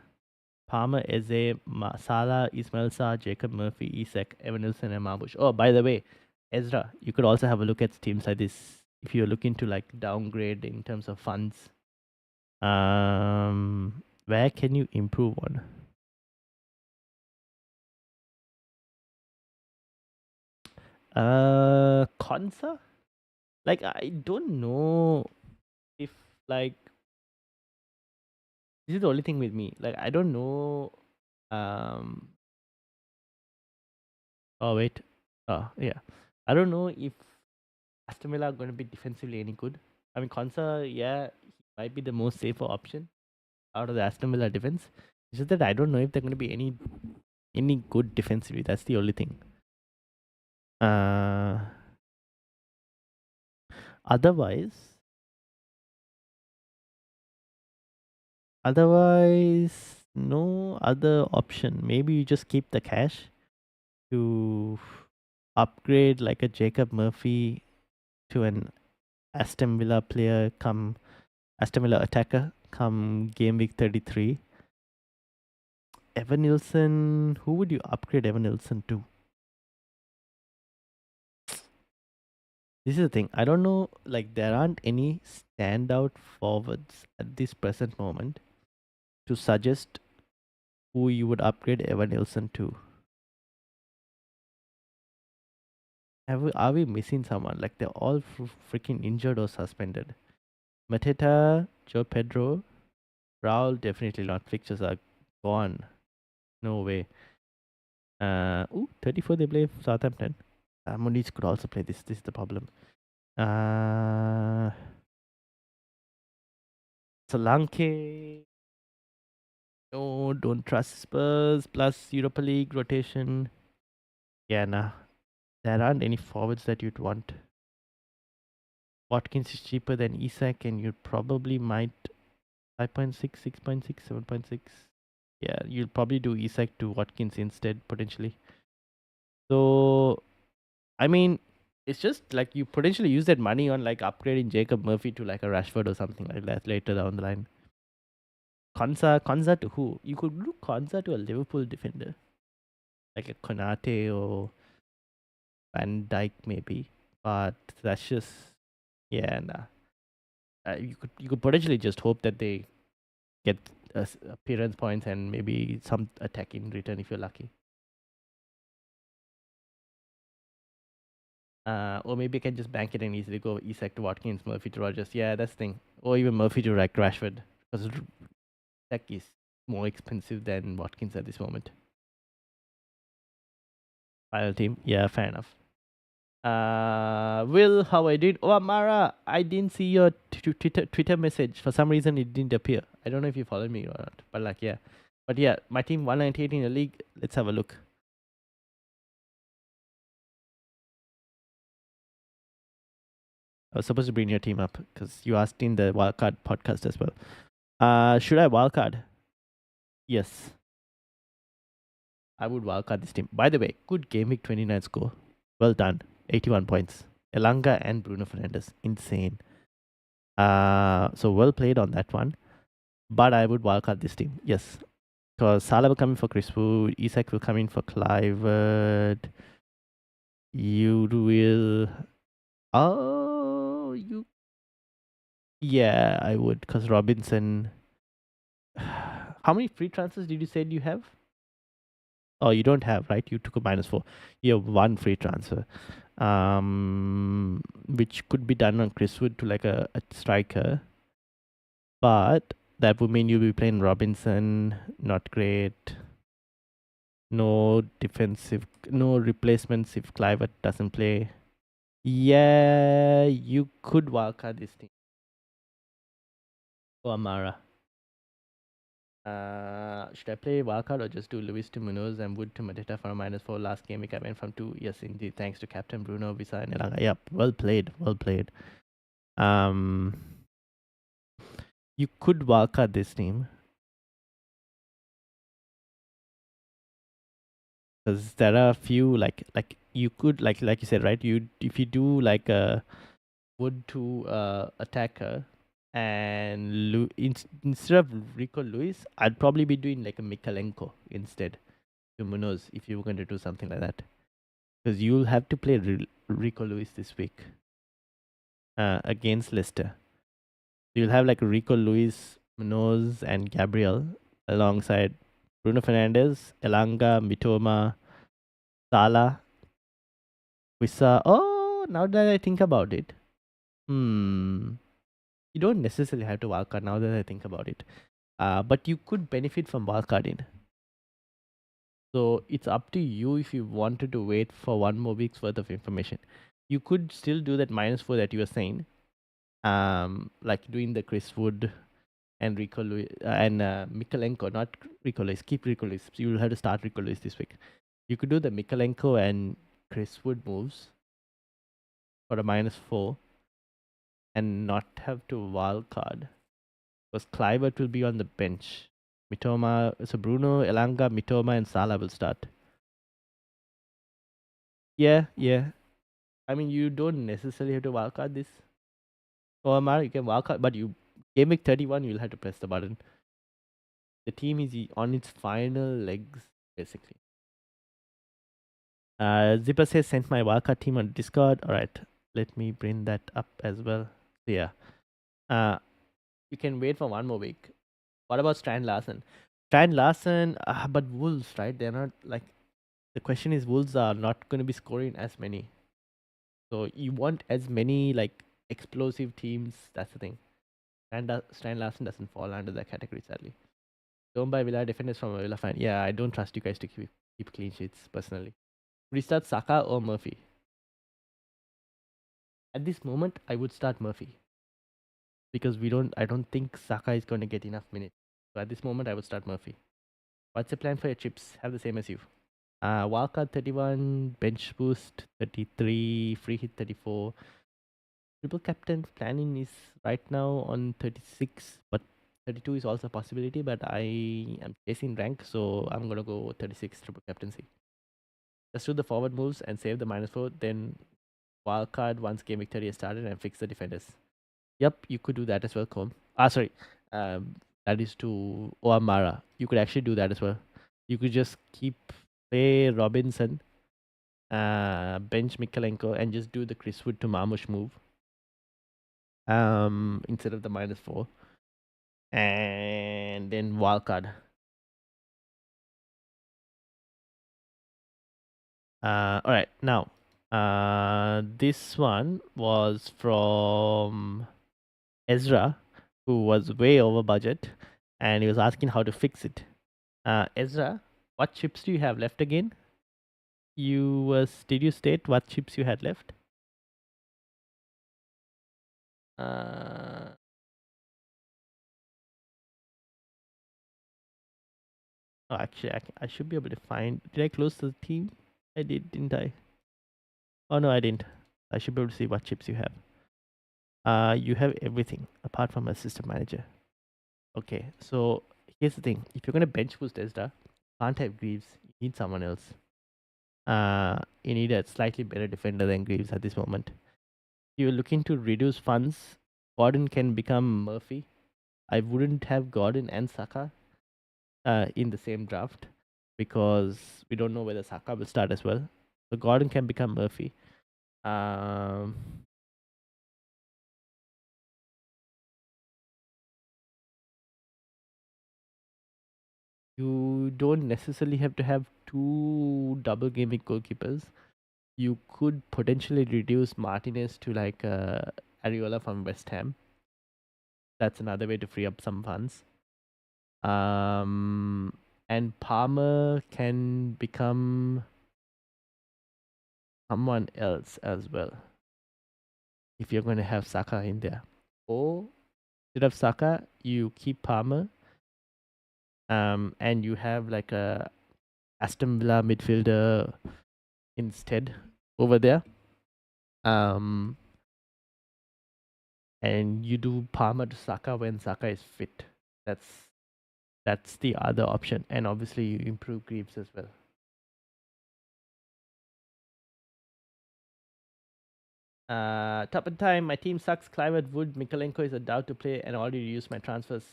Palmer, Eze, Masala, Ismail Sa, Jacob Murphy, Isak, Evanilson, and Marbush. Oh, by the way, Ezra, you could also have a look at teams like this if you're looking to like downgrade in terms of funds. Where can you improve on? Konsa? Like, I don't know if like this is the only thing with me. Like, I don't know. Um. Oh wait. Oh yeah. I don't know if Aston Villa are going to be defensively any good. I mean, Konsa, yeah, he might be the most safer option out of the Aston Villa defense. It's just that I don't know if they're going to be any good defensively. That's the only thing. Uh. Otherwise, no other option. Maybe you just keep the cash to upgrade like a Jacob Murphy to an Aston Villa player come Aston Villa attacker come game week 33. Evan Nilsson. Who would you upgrade Evan Nilsson to? This is the thing. I don't know. Like, there aren't any standout forwards at this present moment to suggest who you would upgrade Evan Nilsson to. Are we missing someone? Like, they're all freaking injured or suspended. Mateta, Joe Pedro, Raul, definitely not. Fixtures are gone. No way. 34 they play Southampton. Muniz could also play this. This is the problem. Solanke. No, don't trust Spurs. Plus Europa League rotation. Yeah, nah. There aren't any forwards that you'd want. Watkins is cheaper than Isak, and you probably might 5.6, 6.6, 7.6. Yeah, you'll probably do Isak to Watkins instead, potentially. So, I mean, it's just like you potentially use that money on like upgrading Jacob Murphy to like a Rashford or something like that later down the line. Konza to who? You could do Konza to a Liverpool defender, like a Konate or Van Dijk maybe. But that's just nah. You could potentially just hope that they get appearance points and maybe some attack in return if you're lucky. Or maybe I can just bank it and easily go Isak to Watkins, Murphy to Rogers. Yeah, that's the thing. Or even Murphy to Rashford. Because Isak is more expensive than Watkins at this moment. Final team. Yeah, fair enough. Will, how I did? Oh, Amara, I didn't see your Twitter message. For some reason, it didn't appear. I don't know if you followed me or not. But like, yeah. But yeah, my team 198 in the league. Let's have a look. I was supposed to bring your team up because you asked in the wildcard podcast as well. Should I wildcard? Yes. I would wildcard this team. By the way, good game week 29 score. Well done. 81 points. Elanga and Bruno Fernandes. Insane. So well played on that one. But I would wildcard this team. Yes. Because Salah will come in for Chris Wood. Isak will come in for Clivert. You will. Oh, you. Yeah, I would. Because Robinson. How many free transfers did you say you have? Oh, you don't have, right? You took a -4. You have one free transfer, which could be done on Chris Wood to like a striker, but that would mean you'll be playing Robinson. Not great. No defensive, no replacements if Clivert doesn't play. Yeah, you could wildcard this team. Oh, Amara. Should I play wildcard or just do Luis to Munoz and Wood to Mateta for a -4 last game? I went from 2. Yes, indeed. Thanks to Captain Bruno, Visa, and Elanga. Yep, well played. Well played. You could wildcard this team because there are a few like you could like you said, right? You if you do like a Wood to attacker and instead of Rico Lewis, I'd probably be doing like a Mikalenko instead to Munoz if you were going to do something like that. Because you'll have to play Rico Lewis this week against Leicester. You'll have like Rico Lewis, Munoz, and Gabriel alongside Bruno Fernandes, Elanga, Mitoma, Salah, Wissa. Oh, now that I think about it, you don't necessarily have to wildcard now that I think about it. But you could benefit from wildcarding. So it's up to you if you wanted to wait for one more week's worth of information. You could still do that -4 that you were saying, like doing the Chris Wood and Rico Lewis, and Mikalenko, not Rico Lewis. Keep Rico Lewis. You'll have to start Rico Lewis this week. You could do the Mikalenko and Chris Wood moves for a -4 and not have to wildcard because Clivert will be on the bench. Mitoma, so Bruno, Elanga, Mitoma, and Salah will start. Yeah. I mean, you don't necessarily have to wildcard this. OMR, you can wildcard, but you game week 31, you'll have to press the button. The team is on its final legs, basically. Zipper says sent my wildcard team on Discord. All right, let me bring that up as well. So yeah, you can wait for one more week. What about Strand Larson? Strand Larson, but Wolves, right? They're not like the question is Wolves are not going to be scoring as many. So you want as many like explosive teams. That's the thing. Strand Larson doesn't fall under that category, sadly. Don't buy Villa defenders from a Villa fan. Yeah, I don't trust you guys to keep clean sheets personally. Restart Saka or Murphy? At this moment, I would start Murphy because I don't think Saka is going to get enough minutes. So at this moment, I would start Murphy. What's the plan for your chips? Have the same as you. Wildcard 31, bench boost 33, free hit 34. Triple captain planning is right now on 36, but 32 is also a possibility. But I am chasing rank, so I'm gonna go 36 triple captaincy. Just do the forward moves and save the -4. Then wildcard once game week 30 has started and fix the defenders. Yep, you could do that as well, Comb. Sorry. That is to Oamara. You could actually do that as well. You could just play Robinson, bench Mikalenko, and just do the Chris Wood to Marmush move. Instead of the -4. And then wildcard. Alright, now. This one was from Ezra, who was way over budget, and he was asking how to fix it. Ezra, what chips do you have left again? Did you state what chips you had left? Oh, actually, I should be able to find. Did I close the team? I did, didn't I? Oh no, I didn't. I should be able to see what chips you have. You have everything apart from assistant manager. Okay, so here's the thing: if you're gonna bench boost Ezra, can't have Greaves. You need someone else. You need a slightly better defender than Greaves at this moment. You're looking to reduce funds. Gordon can become Murphy. I wouldn't have Gordon and Saka in the same draft because we don't know whether Saka will start as well. So Gordon can become Murphy. Um, you don't necessarily have to have two double gaming goalkeepers. You could potentially reduce Martinez to like Ariola from West Ham. That's another way to free up some funds. And Palmer can become someone else as well if you're going to have Saka in there. Or instead of Saka, you keep Palmer, and you have like a Aston Villa midfielder instead over there. And you do Palmer to Saka when Saka is fit. That's the other option, and obviously you improve Greaves as well. Top of time, my team sucks. Clivert Wood, Mikalenko is a doubt to play, and I already used my transfers.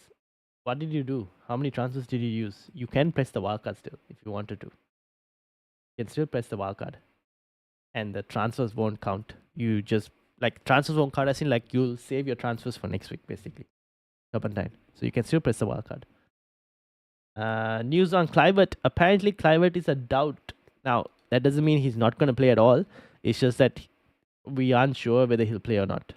What did you do? How many transfers did you use? You can press the wildcard still if you wanted to. You can still press the wildcard, and the transfers won't count. You just like transfers won't count as in like you'll save your transfers for next week basically. Top of time, so you can still press the wildcard. News on Clivert. Apparently, Clivert is a doubt. Now, that doesn't mean he's not going to play at all. It's just that we aren't sure whether he'll play or not.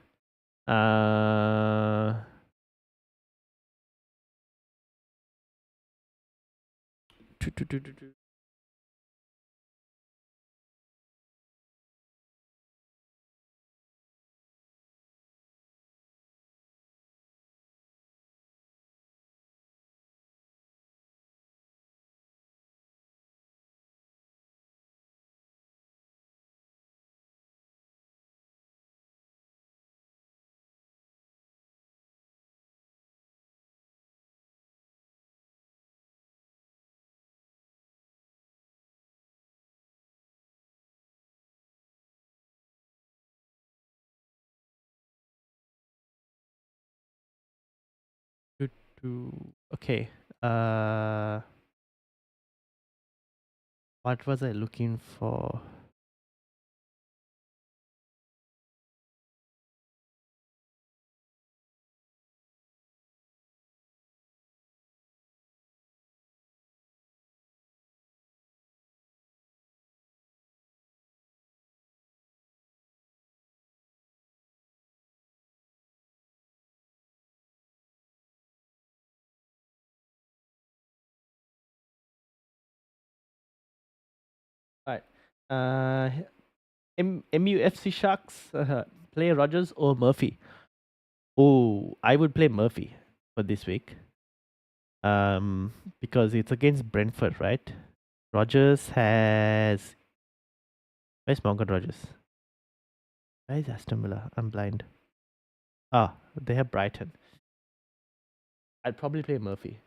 Okay. Uh, what was I looking for? All right. MUFC Sharks play Rogers or Murphy. Oh, I would play Murphy for this week. Because it's against Brentford, right? Rogers has. Where's Morgan Rogers? Where is Aston Villa? I'm blind. Ah, they have Brighton. I'd probably play Murphy.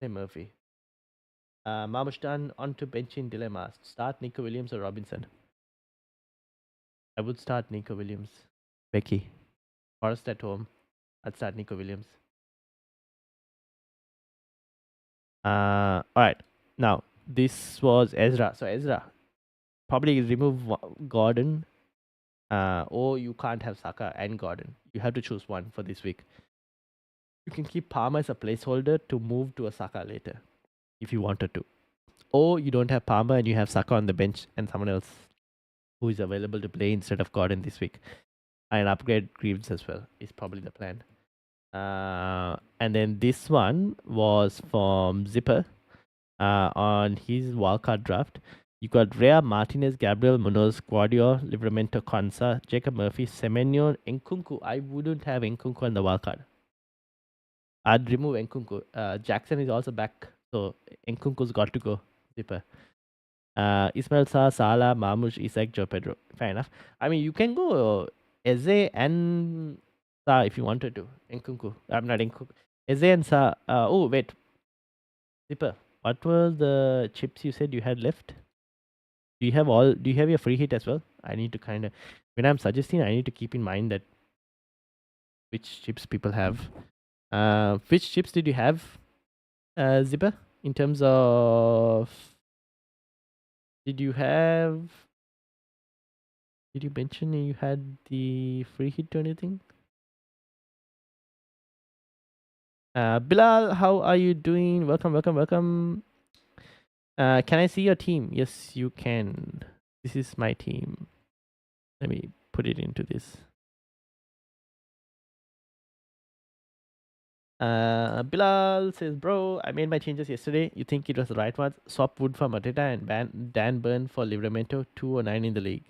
Play Murphy. Marmushtan onto bench in dilemma. Start Nico Williams or Robinson. I would start Nico Williams. Becky. Forest at home. I'd start Nico Williams. Alright. Now, this was Ezra. So Ezra, probably remove Gordon. Or you can't have Saka and Gordon. You have to choose one for this week. You can keep Palmer as a placeholder to move to a Saka later, if you wanted to. Or you don't have Palmer and you have Saka on the bench and someone else who is available to play instead of Gordon this week. And upgrade Greaves as well is probably the plan. And then this one was from Zipper on his wildcard draft. You got Rea, Martinez, Gabriel, Munoz, Guardiola, Livramento, Konsa, Jacob Murphy, Semenyo, Nkunku. I wouldn't have Nkunku on the wildcard. I'd remove Nkunku. Jackson is also back, so Nkunku's got to go. Zipper. Ismail Sa, Salah, Marmoush, Isak, Joe Pedro. Fair enough. I mean, you can go Eze and Sa if you wanted to. Nkunku. I'm not Nkunku. Eze and Sa. Oh, wait. Zipper. What were the chips you said you had left? Do you have your free hit as well? I need to kind of, when I'm suggesting, I need to keep in mind that which chips people have. Which chips did you have, Zipper? In terms of, did you mention you had the free hit or anything? Bilal, how are you doing? Welcome, welcome, welcome. Can I see your team? Yes, you can. This is my team. Let me put it into this. Bilal says, bro, I made my changes yesterday. You think it was the right one? Swap Wood for Mateta and Dan Burn for Livramento, 209 in the league.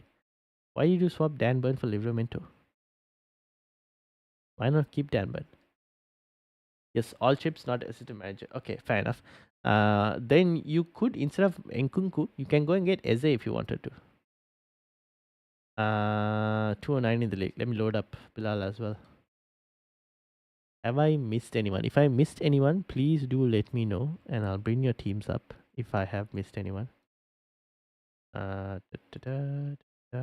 Why did you swap Dan Burn for Livramento? Why not keep Dan Burn? Yes, all chips, not assistant manager. Okay, fair enough. Then you could, instead of Nkunku, you can go and get Eze if you wanted to. 209 in the league. Let me load up Bilal as well. Have I missed anyone? If I missed anyone, please do let me know and I'll bring your teams up if I have missed anyone. Da, da, da, da.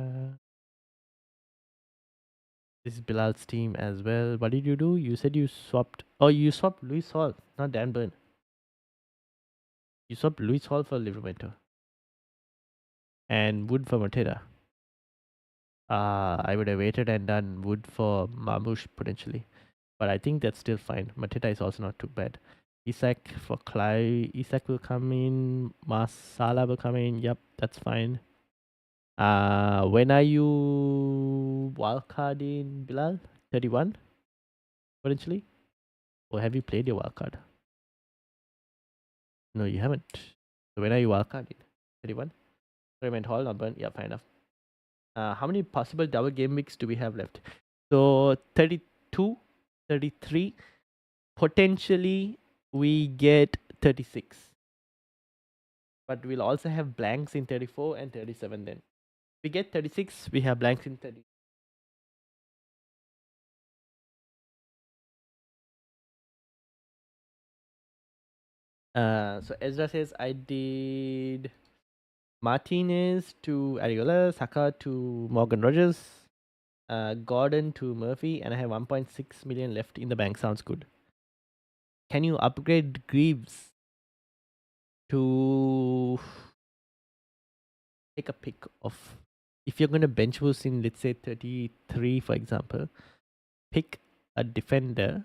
This is Bilal's team as well. What did you do? You said you swapped. Oh, you swapped Luis Hall, not Dan Burn. You swapped Luis Hall for Livramento. And Wood for Mateta. I would have waited and done Wood for Marmoush potentially. But I think that's still fine. Mateta is also not too bad. Isak for Clive. Isak will come in. Masala will come in. Yep, that's fine. When are you wildcarding, Bilal? 31 potentially? Or have you played your wildcard? No, you haven't. So when are you wildcarding? 31? Raymond Hall, not burn. Yeah, fine enough. How many possible double game weeks do we have left? So 32, 33. Potentially we get 36. But we'll also have blanks in 34 and 37 then. We get 36, we have blanks in 30. So Ezra says I did Martinez to Ariola, Saka to Morgan Rogers, Gordon to Murphy, and I have 1.6 million left in the bank. Sounds good. can you upgrade Greaves to take a pick of, if you're going to bench boost in, let's say, 33, for example, pick a defender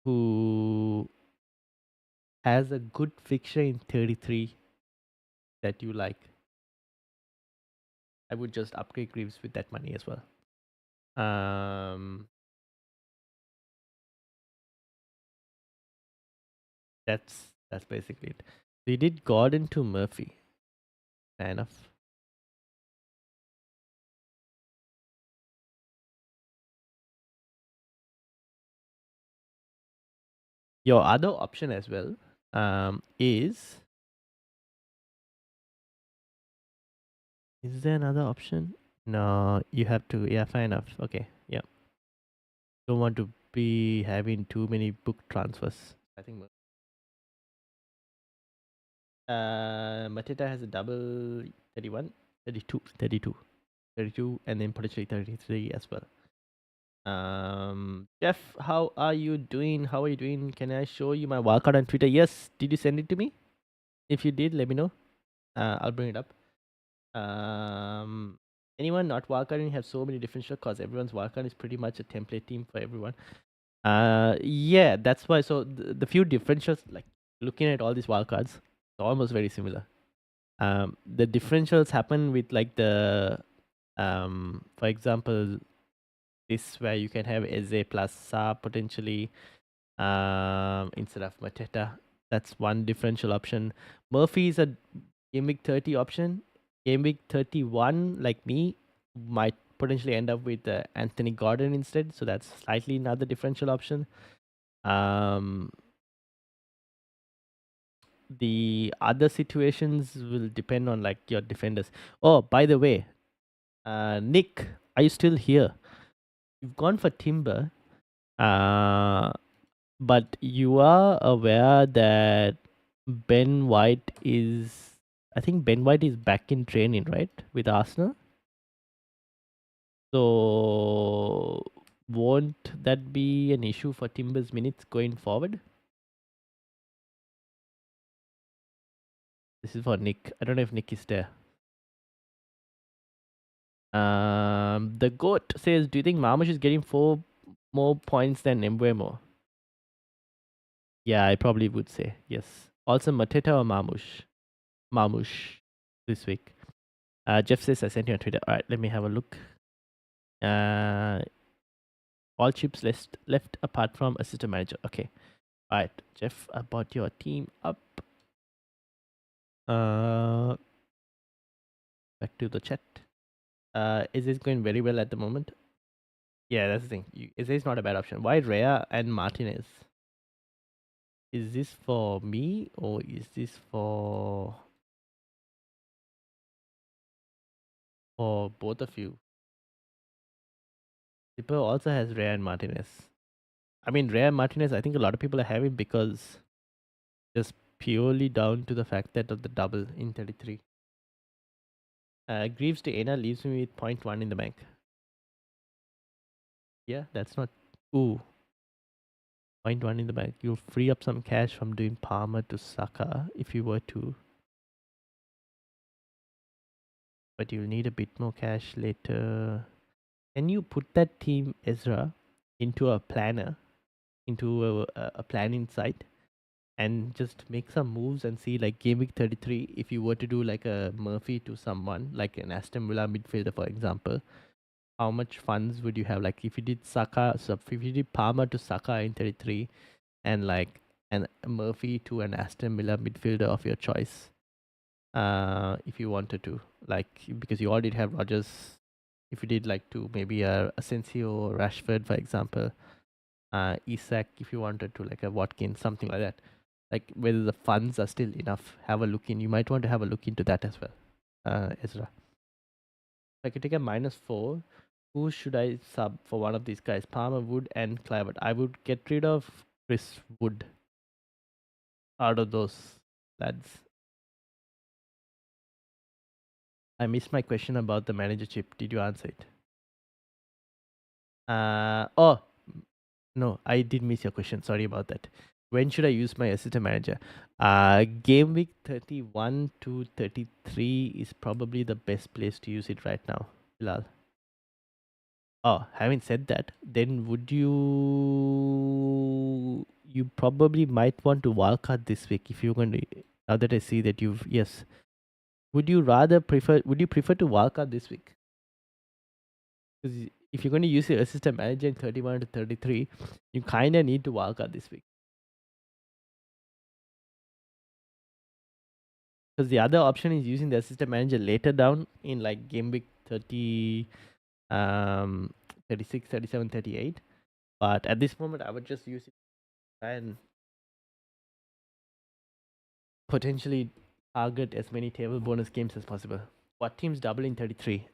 who has a good fixture in 33 that you like. I would just upgrade Greaves with that money as well. That's basically it. They did Gordon to Murphy. Fair enough. Your other option as well is there another option? No, you have to. Yeah, fair enough. Okay, yeah. Don't want to be having too many book transfers. I think Mateta has a double 31, 32, 32, 32, and then potentially 33 as well. Jeff, how are you doing? How are you doing? Can I show you my wildcard on Twitter? Yes. Did you send it to me? If you did, let me know. I'll bring it up. Anyone not wildcarding have so many differential because everyone's wildcard is pretty much a template team for everyone. Yeah, that's why. So the few differentials, like looking at all these wildcards, it's almost very similar. The differentials happen with like the for example, this where you can have Eze plus Sa potentially instead of Mateta. That's one differential option. Murphy is a game week 30 option. Game week 31, like me, might potentially end up with Anthony Gordon instead. So that's slightly another differential option. The other situations will depend on like your defenders. Oh, by the way, Nick, are you still here? You've gone for Timber. But you are aware that Ben White is, I think Ben White is back in training, right, with Arsenal? So won't that be an issue for Timber's minutes going forward? This is for Nick. I don't know if Nick is there. The GOAT says, do you think Marmush is getting 4 more points than Mbeumo? Yeah, I probably would say yes. Also, Mateta or Marmush? Marmush this week. Jeff says I sent you on Twitter. All right, let me have a look. All chips left apart from assistant manager. Okay. All right, Jeff, I brought your team up. Back to the chat. Is this going very well at the moment? Yeah, that's the thing. Is this not a bad option? Why Rhea and Martinez? Is this for me or is this for both of you? Zipper also has Rhea and Martinez. I mean, Rhea and Martinez, I think a lot of people are having because just purely down to the fact that of the double in 33. Greaves to Ana leaves me with 0.1 in the bank. Yeah, that's not. Ooh, 0.1 in the bank. You'll free up some cash from doing Palmer to Saka if you were to. But you'll need a bit more cash later. Can you put that team, Ezra, into a planner, into a planning site, and just make some moves and see, like, game week 33, if you were to do like a Murphy to someone, like an Aston Villa midfielder, for example, how much funds would you have? Like, if you did Saka, so if you did Palmer to Saka in 33, and like an Murphy to an Aston Villa midfielder of your choice, if you wanted to, like, because you already have Rodgers. If you did like to maybe a Asensio or Rashford, for example, Isak, if you wanted to, like a Watkins, something like that, like whether the funds are still enough, have a look in. You might want to have a look into that as well, Ezra. If I could take a -4, who should I sub for one of these guys? Palmer, Wood, and Clivert. I would get rid of Chris Wood out of those lads. I missed my question about the manager chip. Did you answer it? Oh, no, I did miss your question. Sorry about that. when should I use my assistant manager? Game week 31 to 33 is probably the best place to use it right now, Bilal. Oh, having said that, then would you probably might want to wildcard this week if you're going to, now that I see that you've, yes. Would you prefer to wildcard this week? Because if you're going to use your assistant manager in 31 to 33, you kind of need to wildcard this week. Because the other option is using the assistant manager later down in like game week 30, 36, 37, 38. But at this moment, I would just use it and potentially target as many table bonus games as possible. What teams double in 33?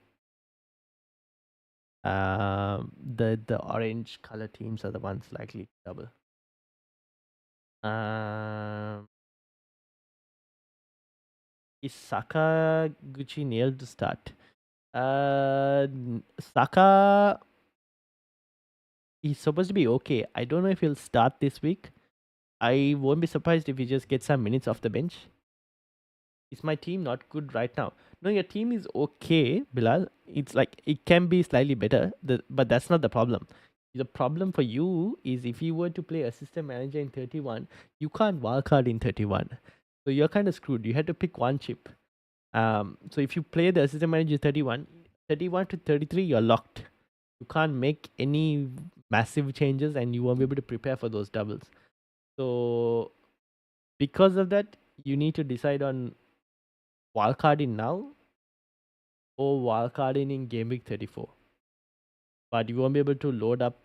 The orange color teams are the ones likely to double. Is Sakaguchi nailed to start? Saka is supposed to be okay. I don't know if he'll start this week. I won't be surprised if he just gets some minutes off the bench. Is my team not good right now? No, your team is okay, Bilal. It's like it can be slightly better, but that's not the problem. The problem for you is if you were to play assistant manager in 31, you can't wildcard in 31. So you're kind of screwed. You had to pick one chip. So if you play the assistant manager 31, 31 to 33, you're locked. You can't make any massive changes and you won't be able to prepare for those doubles. So because of that, you need to decide on wildcarding now or wildcarding in game week 34. But you won't be able to load up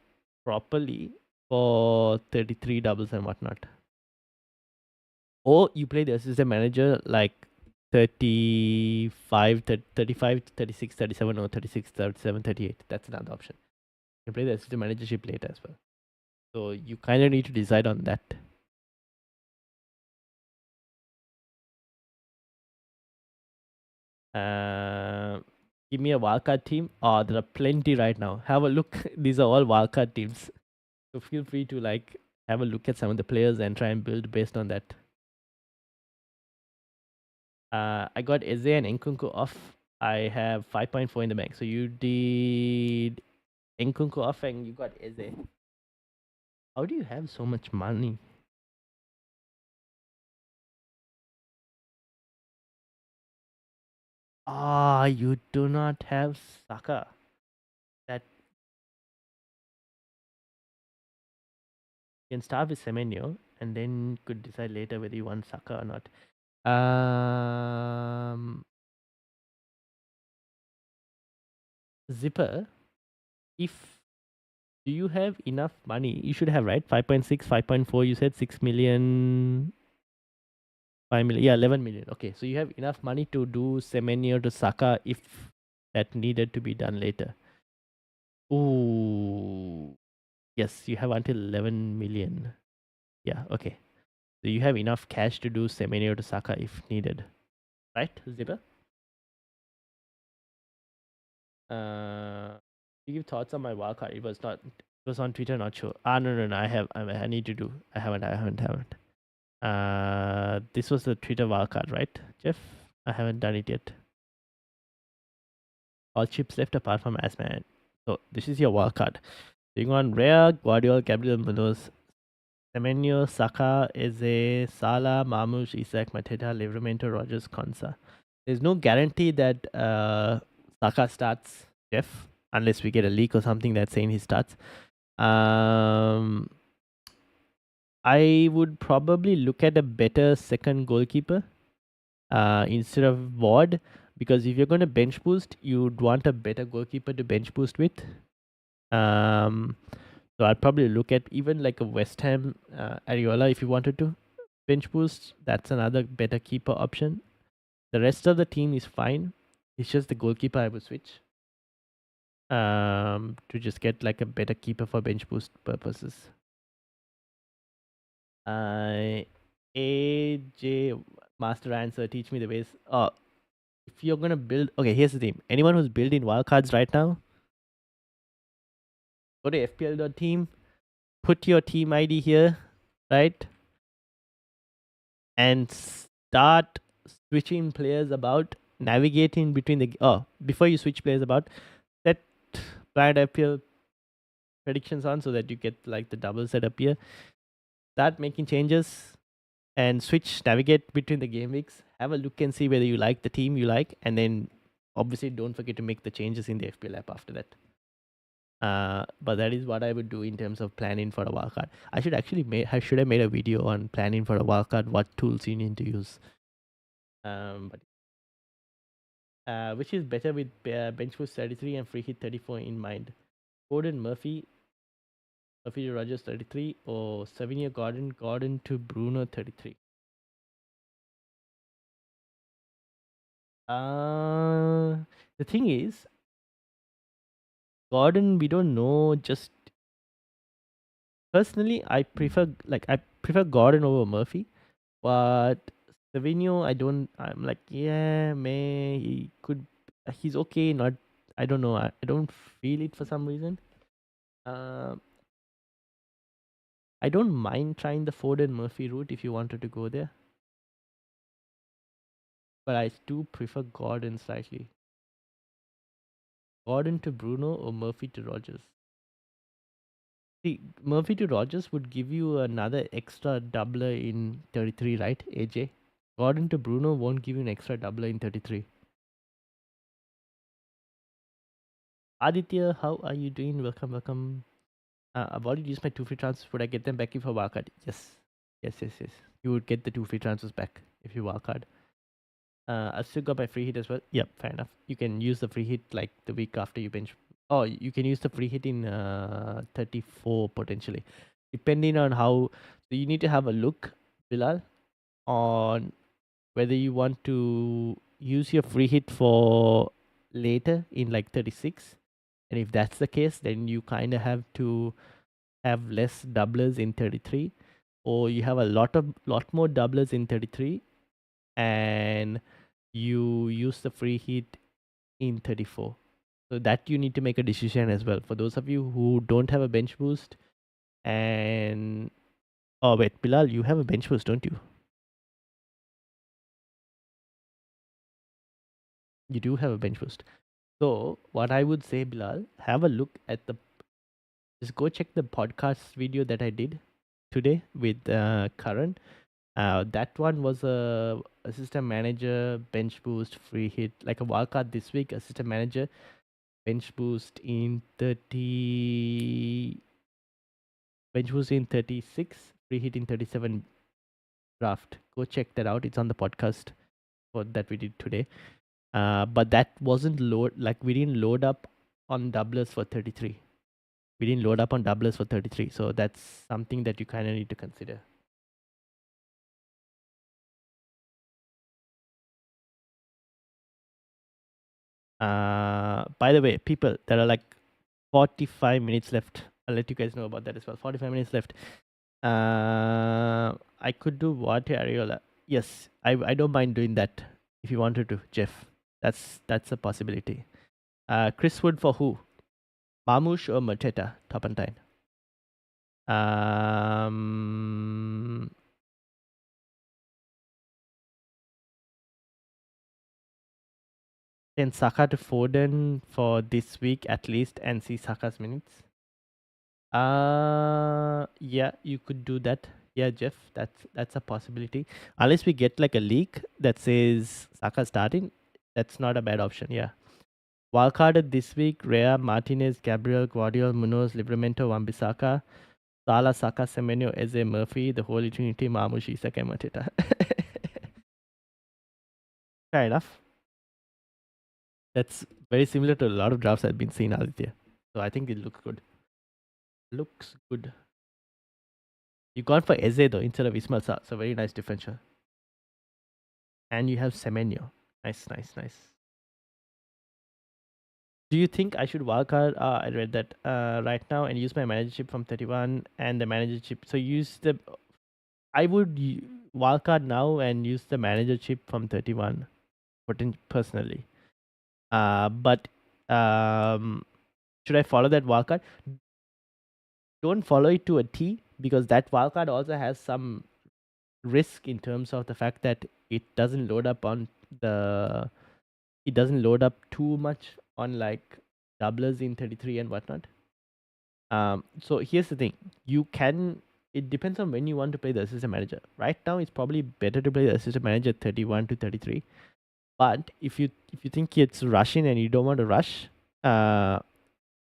properly for 33 doubles and whatnot. Or you play the assistant manager like 35, 35, 36, 37, or 36, 37, 38. That's another option. You can play the assistant managership later as well. So you kind of need to decide on that. Give me a wildcard team. Oh, there are plenty right now. Have a look. These are all wildcard teams. So feel free to like have a look at some of the players and try and build based on that. I got Eze and Nkunku off. I have 5.4 in the bank. So you did Nkunku off and you got Eze. How do you have so much money? Ah, you do not have Saka. That you can start with Semenyo and then could decide later whether you want Saka or not. Zipper, if do you have enough money? You should have, right? 5.6, 5.4. You said 6 million, 5 million. Yeah, 11 million. Okay, so you have enough money to do Semenyo to Saka if that needed to be done later. Ooh, yes, you have until 11 million. Yeah, okay. So you have enough cash to do Semenyo to Saka if needed, right, Zipper? You give thoughts on my wildcard. It was not. It was on Twitter. Not sure. No. I need to do. I haven't. This was the Twitter wildcard, right, Jeff? I haven't done it yet. All chips left apart from Asman. So this is your wildcard. Going on Rare, Guardiola, Gabriel Munoz, Semenyo, Saka, Eze, Salah, Marmoush, Isak, Mateta, Livramento, Rogers, Konsa. There's no guarantee that Saka starts, Jeff, unless we get a leak or something that's saying he starts. I would probably look at a better second goalkeeper instead of Ward, because if you're going to bench boost, you'd want a better goalkeeper to bench boost with. So I'd probably look at even like a West Ham Areola if you wanted to bench boost. That's another better keeper option. The rest of the team is fine. It's just the goalkeeper I would switch to just get like a better keeper for bench boost purposes. AJ Master Answer, teach me the ways. Oh, if you're gonna build, okay, here's the thing. Anyone who's building wildcards right now, go to FPL.team, put your team ID here, right? and start switching players about, navigating between the before you switch players about, set planned FPL predictions on so that you get like the double setup here. Start making changes and switch, navigate between the game weeks. Have a look and see whether you like the team you like, and then obviously don't forget to make the changes in the FPL app after that. But that is what I would do in terms of planning for a wildcard. I should actually should have made a video on planning for a wildcard, what tools you need to use. But which is better with bench boost 33 and free hit 34 in mind? Gordon Murphy to Rogers 33 or Savinio Gordon to Bruno 33? The thing is, Gordon, we don't know. Just personally, I prefer Gordon over Murphy, but Savinio, I don't. I'm like, yeah, may he could. He's okay. Not. I don't know. I don't feel it for some reason. Um, I don't mind trying the Foden Murphy route if you wanted to go there, but I do prefer Gordon slightly. Gordon to Bruno or Murphy to Rogers? See, Murphy to Rogers would give you another extra doubler in 33, right, AJ? Gordon to Bruno won't give you an extra doubler in 33. Aditya, how are you doing? Welcome, welcome. I've already used my 2 free transfers. Would I get them back if I wildcard? Yes. Yes. You would get the 2 free transfers back if you wildcard. I've still got my free hit as well. Yep, fair enough. You can use the free hit like the week after you bench. Oh, you can use the free hit in 34 potentially, depending on how. So you need to have a look, Bilal, on whether you want to use your free hit for later in like 36. And if that's the case, then you kind of have to have less doublers in 33, or you have a lot more doublers in 33 and you use the free hit in 34. So that you need to make a decision as well. For those of you who don't have a bench boost, and oh wait, Bilal, you have a bench boost, don't you? You do have a bench boost. So what I would say, Bilal, have a look at just go check the podcast video that I did today with Karan. That one was a assistant manager bench boost free hit, like a wildcard this week. Assistant manager bench boost in 30, bench boost in 36, free hit in 37 draft. Go check that out. It's on the podcast for that we did today. But that wasn't we didn't load up on doublers for 33. We didn't load up on doublers for 33. So that's something that you kind of need to consider. By the way, people, there are like 45 minutes left. I'll let you guys know about that as well. 45 minutes left. I could do what Ariola. Yes, I don't mind doing that if you wanted to, Jeff. That's a possibility. Chris Wood for who? Mamush or Mateta? Top and nine. Then Saka to Foden for this week at least and see Saka's minutes. Yeah, you could do that. Yeah, Jeff, that's a possibility. Unless we get like a leak that says Saka starting, that's not a bad option. Yeah. Wildcarded this week: Rea, Martinez, Gabriel, Guardiola, Munoz, Livramento, Wan-Bissaka, Salah, Saka, Semenyo, Eze, Murphy, the Holy Trinity, Marmush, Isak, and Mateta. Fair enough. That's very similar to a lot of drafts I've been seeing, Aditya. So I think it looks good. Looks good. You gone for Eze though instead of Ismail Sarr. So very nice differential. And you have Semenyo. Nice. Do you think I should wildcard? I read that right now and use my manager chip from 31 and the manager chip. So use the. I would wildcard now and use the manager chip from 31 personally. But should I follow that wildcard? Don't follow it to a T because that wildcard also has some risk in terms of the fact that it doesn't load up on the it doesn't load up too much on like doublers in 33 and whatnot. So here's the thing: it depends on when you want to play the assistant manager. Right now, it's probably better to play the assistant manager 31 to 33. But if you think it's rushing and you don't want to rush, uh,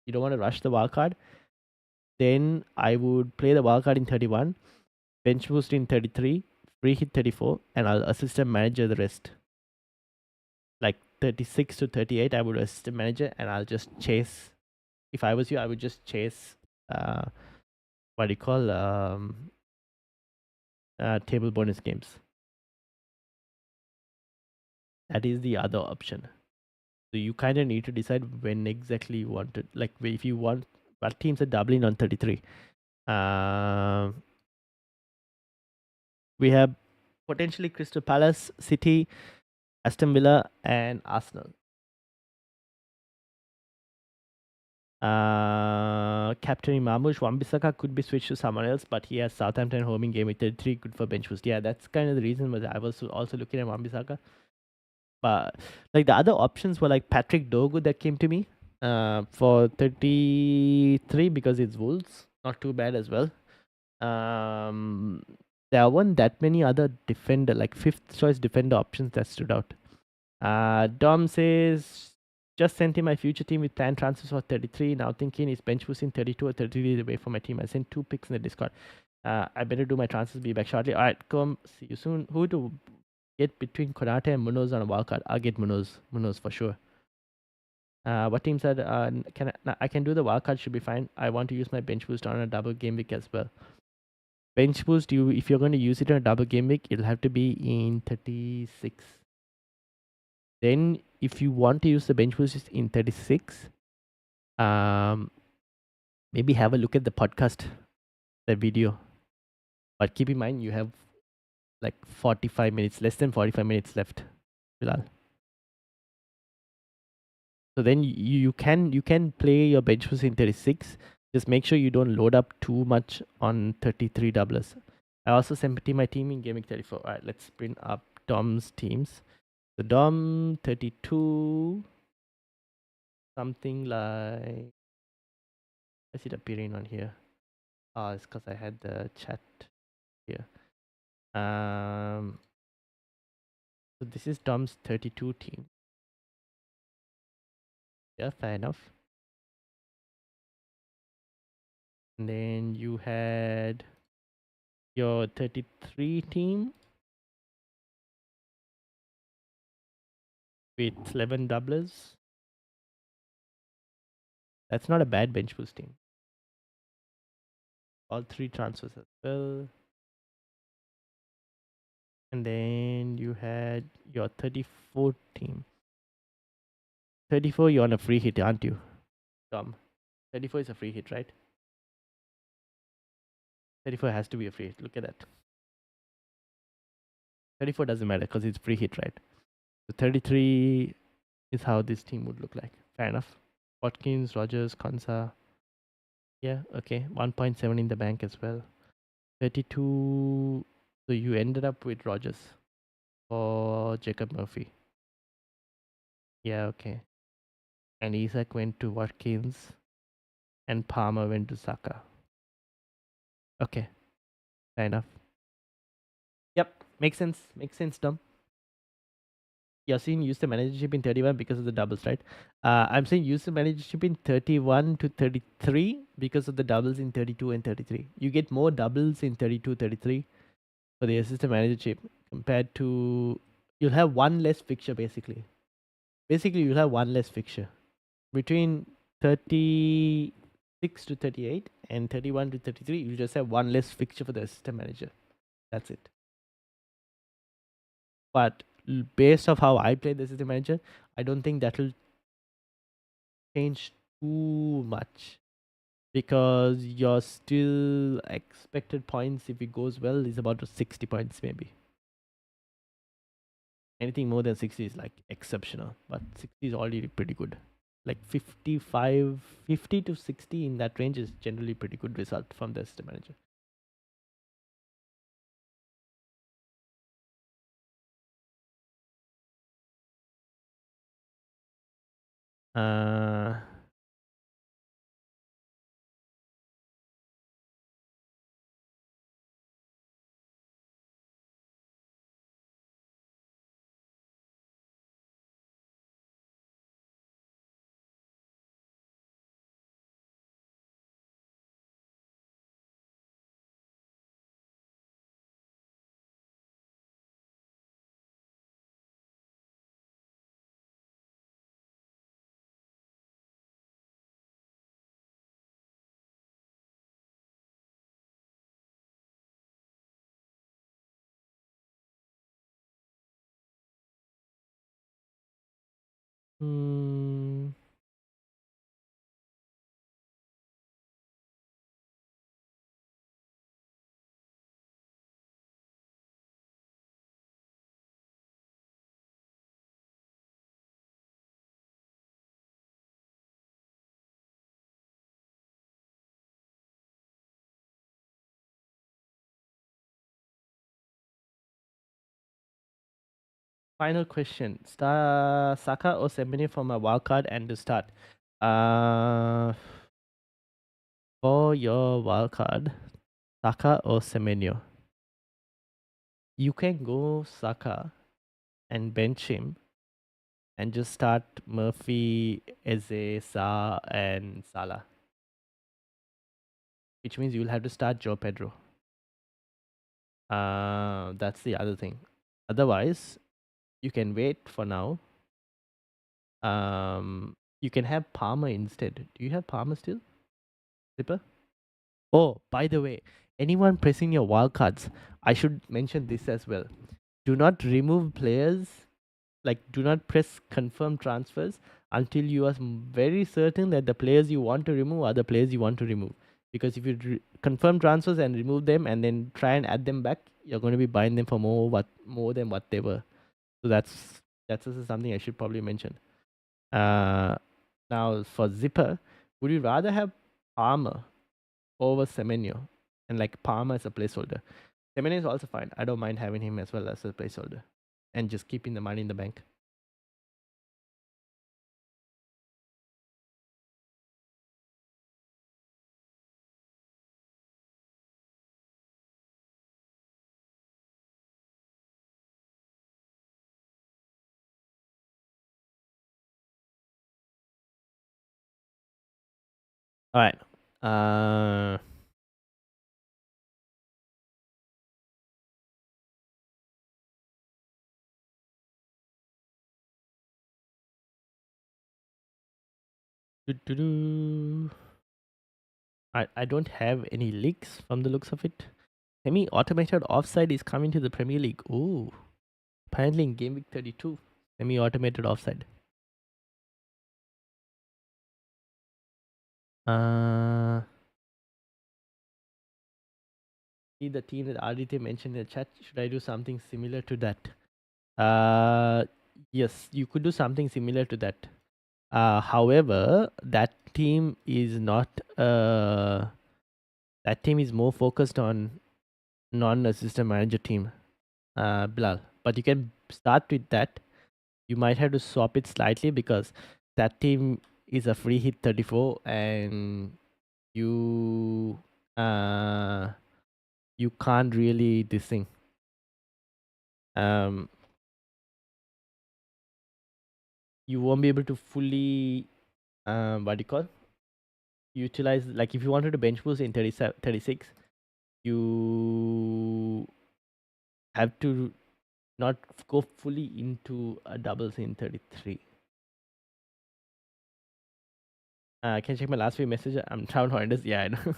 you don't want to rush the wildcard, then I would play the wildcard in 31, bench boost in 33, free hit 34, and I'll assistant manager the rest. Like 36 to 38, I would assistant manager, and I'll just chase. If I was you, I would just chase. What do you call table bonus games? That is the other option. So you kind of need to decide when exactly you want to, like, if you want, what teams are doubling on 33. We have potentially Crystal Palace, City, Aston Villa, and Arsenal. Captain Mamush Wan-Bissaka could be switched to someone else, but he has Southampton homing game with 33, good for bench boost. Yeah, that's kind of the reason. But I was also looking at Wan-Bissaka. But like the other options were like Patrick Dogu that came to me for 33 because it's Wolves. Not too bad as well. There weren't that many other defender, like fifth choice defender options that stood out. Dom says, just sent him my future team with planned transfers for 33. Now thinking is bench boosting 32 or 33 away from my team. I sent 2 picks in the Discord. I better do my transfers, be back shortly. Alright, come see you soon. Who to get between Konate and Munoz on a wildcard? I'll get Munoz for sure. What team said I can do the wildcard, should be fine. I want to use my bench boost on a double game week as well. Bench boost, if you're going to use it on a double game week, it'll have to be in 36. Then if you want to use the bench boost in 36, maybe have a look at the podcast, the video. But keep in mind you have like 45 minutes, less than 45 minutes left, Bilal. So then you can play your bench boost in 36. Just make sure you don't load up too much on 33 doublers. I also sent my team in Gaming 34. Alright, let's bring up Dom's teams. So Dom 32, something like, is it appearing on here? Oh, it's because I had the chat here. So this is Dom's 32 team. Yeah, fair enough. And then you had your 33 team with 11 doublers. That's not a bad bench boost team. All 3 transfers as well. And then you had your 34 team. 34, you're on a free hit, aren't you, Dom? 34 is a free hit, right? 34 has to be a free hit. Look at that. 34 doesn't matter because it's free hit, right? So 33 is how this team would look like. Fair enough. Watkins, Rogers, Konsa. Yeah, okay. 1.7 in the bank as well. 32. So you ended up with Rogers or Jacob Murphy. Yeah, okay. And Isak went to Watkins and Palmer went to Saka. Okay. Fair enough. Yep. Makes sense. Makes sense, Dom. Yasin used the managership in 31 because of the doubles, right? I'm saying use the managership in 31 to 33 because of the doubles in 32 and 33. You get more doubles in 32, 33 for the assistant managership compared to, you'll have one less fixture basically. Basically, you'll have one less fixture between 36 to 38 and 31 to 33. You just have one less fixture for the assistant manager. That's it. But based off how I play the assistant manager, I don't think that will change too much because your still expected points, if it goes well, is about 60 points maybe. Anything more than 60 is like exceptional, but 60 is already pretty good. Like 55, 50 to 60 in that range is generally pretty good result from the assistant manager. Uh, hmm, Final question: Saka or Semenyo for my wildcard and to start. Uh, for your wildcard, Saka or Semenyo. You can go Saka and bench him and just start Murphy, Eze, Sa, and Salah, which means you'll have to start Joe Pedro. That's the other thing. Otherwise, you can wait for now. You can have Palmer instead. Do you have Palmer still, Zipper? Oh, by the way, anyone pressing your wildcards, I should mention this as well. Do not remove players, like do not press confirm transfers until you are very certain that the players you want to remove are the players you want to remove. Because if you confirm transfers and remove them and then try and add them back, you're going to be buying them for more than what they were. So that's also something I should probably mention. Now for Zipper, would you rather have Palmer over Semenyo and like Palmer as a placeholder? Semenyo is also fine. I don't mind having him as well as a placeholder and just keeping the money in the bank. All right. Uh, doo-doo-doo. I don't have any leaks from the looks of it. Semi-automated offside is coming to the Premier League. Ooh, apparently in Game Week 32, semi-automated offside. Uh, See the team that Aditya mentioned in the chat. Should I do something similar to that? Yes, you could do something similar to that. However, that team is not. That team is more focused on non-assistant manager team. Bilal, but you can start with that. You might have to swap it slightly because that team is a free hit 34, and you uh you can't really this thing. You won't be able to fully what do you call, utilize, like if you wanted to bench boost in 37 36, you have to not go fully into a doubles in 33. I can check my last few messages. I'm trying to understand. Yeah, I know.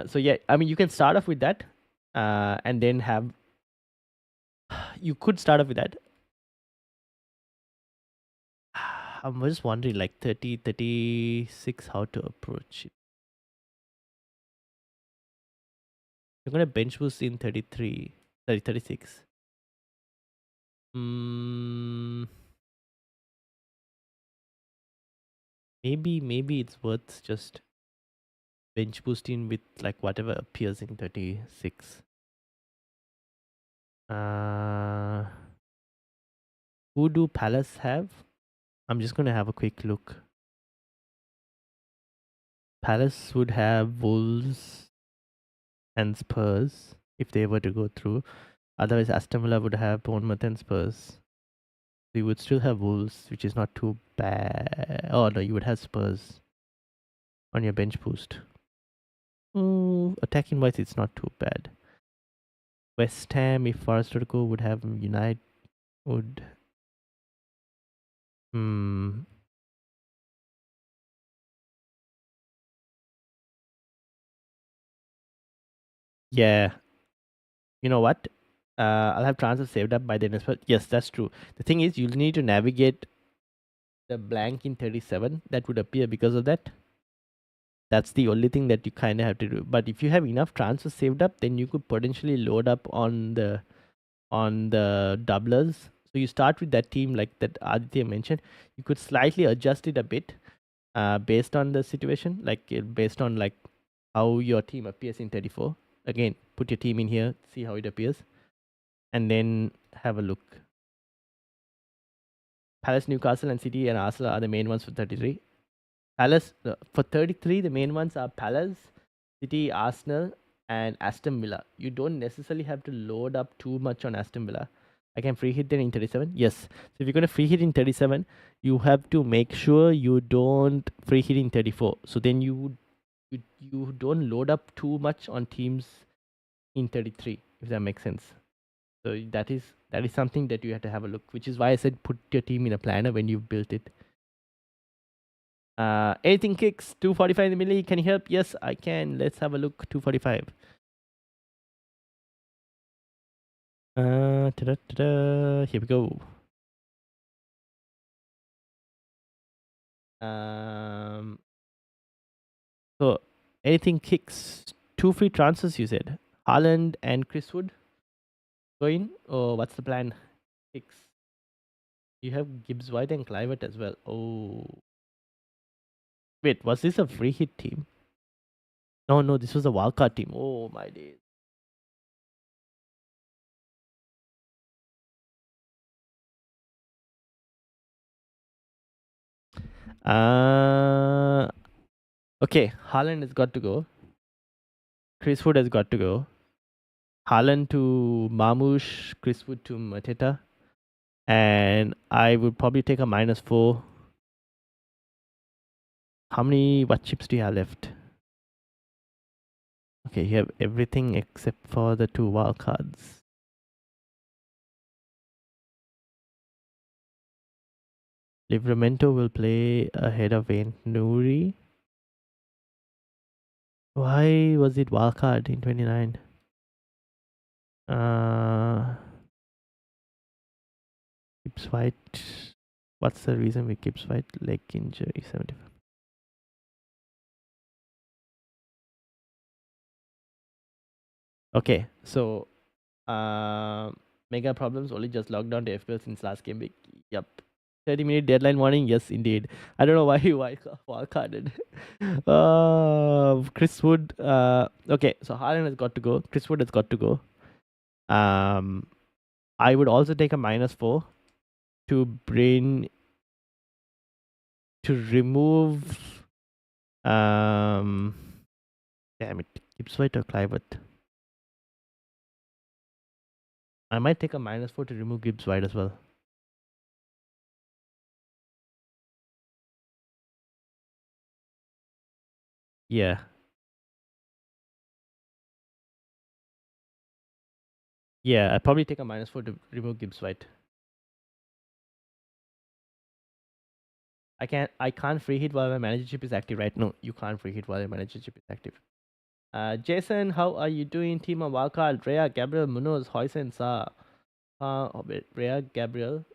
So yeah, I mean, you can start off with that, and then have. You could start off with that. I'm just wondering, like 30, 36, how to approach it. You're gonna bench boost in 33, 30, 36. Mm, maybe it's worth just bench boosting with like whatever appears in 36. Uh, who do Palace have? I'm just going to have a quick look. Palace would have Wolves and Spurs if they were to go through. Otherwise, Aston Villa would have Bournemouth and Spurs. So you would still have Wolves, which is not too bad. Oh no, you would have Spurs on your bench boost. Attacking wise, it's not too bad. West Ham, if Forest were to go, would have United. Would yeah. You know what? I'll have transfers saved up by then as well. Yes, that's true. The thing is, you'll need to navigate the blank in 37 that would appear because of that. That's the only thing that you kind of have to do. But if you have enough transfers saved up, then you could potentially load up on the doublers. So you start with that team like that Aditya mentioned. You could slightly adjust it a bit based on the situation, like based on like how your team appears in 34. Again, put your team in here, see how it appears, and then have a look. Palace, Newcastle, and City and Arsenal are the main ones for 33. Palace for 33, the main ones are Palace, City, Arsenal, and Aston Villa. You don't necessarily have to load up too much on Aston Villa. I can free hit them in 37. Yes. So if you're going to free hit in 37, you have to make sure you don't free hit in 34. So then you don't load up too much on teams in 33, if that makes sense. So that is something that you have to have a look, which is why I said put your team in a planner when you've built it. Anything kicks 245 in the milli. Can you help? Yes, I can. Let's have a look. 245. Here we go. So anything kicks 2 free transfers. You said Haaland and Chris Wood going. Or what's the plan? Kicks. You have Gibbs White and Clivert as well. Oh, wait, was this a free hit team? No, this was a wildcard team. Oh my days. Okay, Haaland has got to go. Chris Wood has got to go. Haaland to Marmoush, Chris Wood to Mateta. And I would probably take a -4. What chips do you have left? Okay, you have everything except for the 2 wild cards. Livramento will play ahead of Wayne Nouri. Why was it wildcard in 29? Gibbs White. What's the reason with Gibbs White? Leg injury 75. Okay, so mega problems only just logged down to FPL since last game week. Yep. 30-minute deadline warning. Yes, indeed. I don't know why you wildcarded. Chris Wood. Okay, so Haaland has got to go. Chris Wood has got to go. I would also take a -4 to remove. Damn it, Gibbs White or Clivert. I might take a -4 to remove Gibbs White as well. Yeah. Yeah, I'd probably take a -4 to remove Gibbs White. I can't free hit while my manager chip is active, right? No, you can't free hit while your manager chip is active. Jason, how are you doing? Team on wildcard. Rhea, Gabriel, Munoz, Hoysen, Sa. Rhea, Gabriel,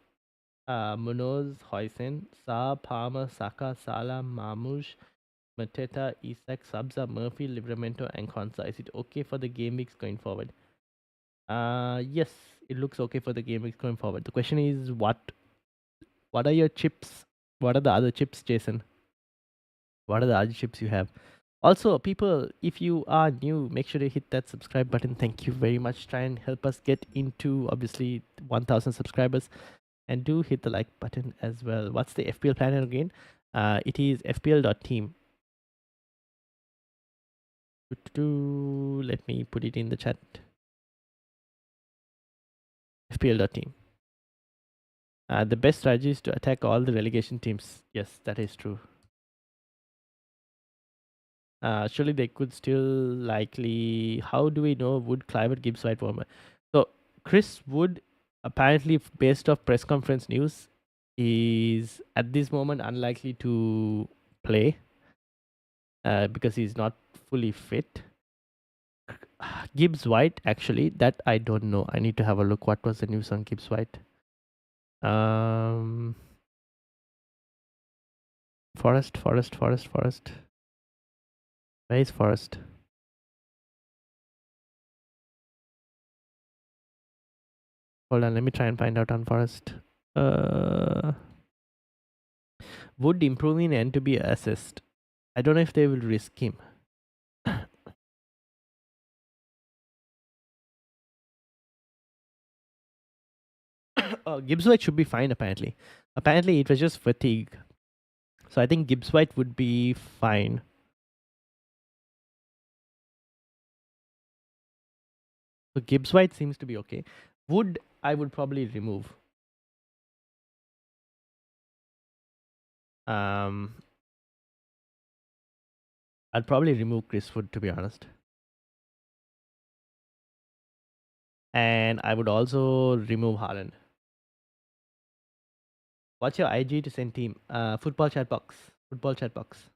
Munoz, Hoysen, Sa, Palmer, Saka, Salah, Marmoush, Mateta, Isak, Sabza, Murphy, Livramento, and Konsa. Is it okay for the game weeks going forward? Yes, it looks okay for the game weeks going forward. The question is what are your chips? What are the other chips, Jason? What are the other chips you have? Also, people, if you are new, make sure to hit that subscribe button. Thank you very much. Try and help us get into obviously 1,000 subscribers. And do hit the like button as well. What's the FPL planner again? It is fpl.team. Let me put it in the chat. FPL.team. The best strategy is to attack all the relegation teams. Yes, that is true. Surely they could still likely. How do we know Wood, Clivert, Gibbs, White, Warmer? So Chris Wood, apparently based off press conference news, is at this moment unlikely to play because he's not fully fit. Gibbs White, actually, that I don't know. I need to have a look. What was the news on Gibbs White? Forest. Where is Forest? Hold on, let me try and find out on Forest. Would improving and to be assessed. I don't know if they will risk him. Gibbs White should be fine apparently. Apparently it was just fatigue. So I think Gibbs White would be fine. So Gibbs White seems to be okay. Wood I would probably remove. I'd probably remove Chris Wood, to be honest. And I would also remove Haaland. What's your IG to send team? Football chat box. Football chat box.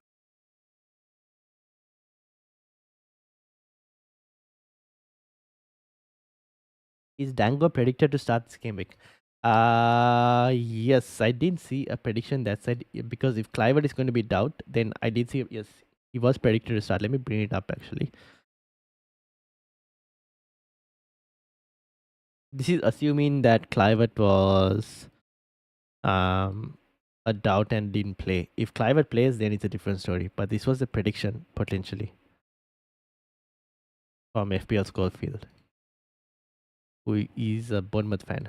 Is Dango predicted to start this game week? Yes, I did see a prediction that said because if Clivert is going to be doubt, then I did see yes, he was predicted to start. Let me bring it up actually. This is assuming that Clivert was a doubt and didn't play. If Clivert plays, then it's a different story. But this was a prediction potentially from FPL Schofield, who is a Bournemouth fan.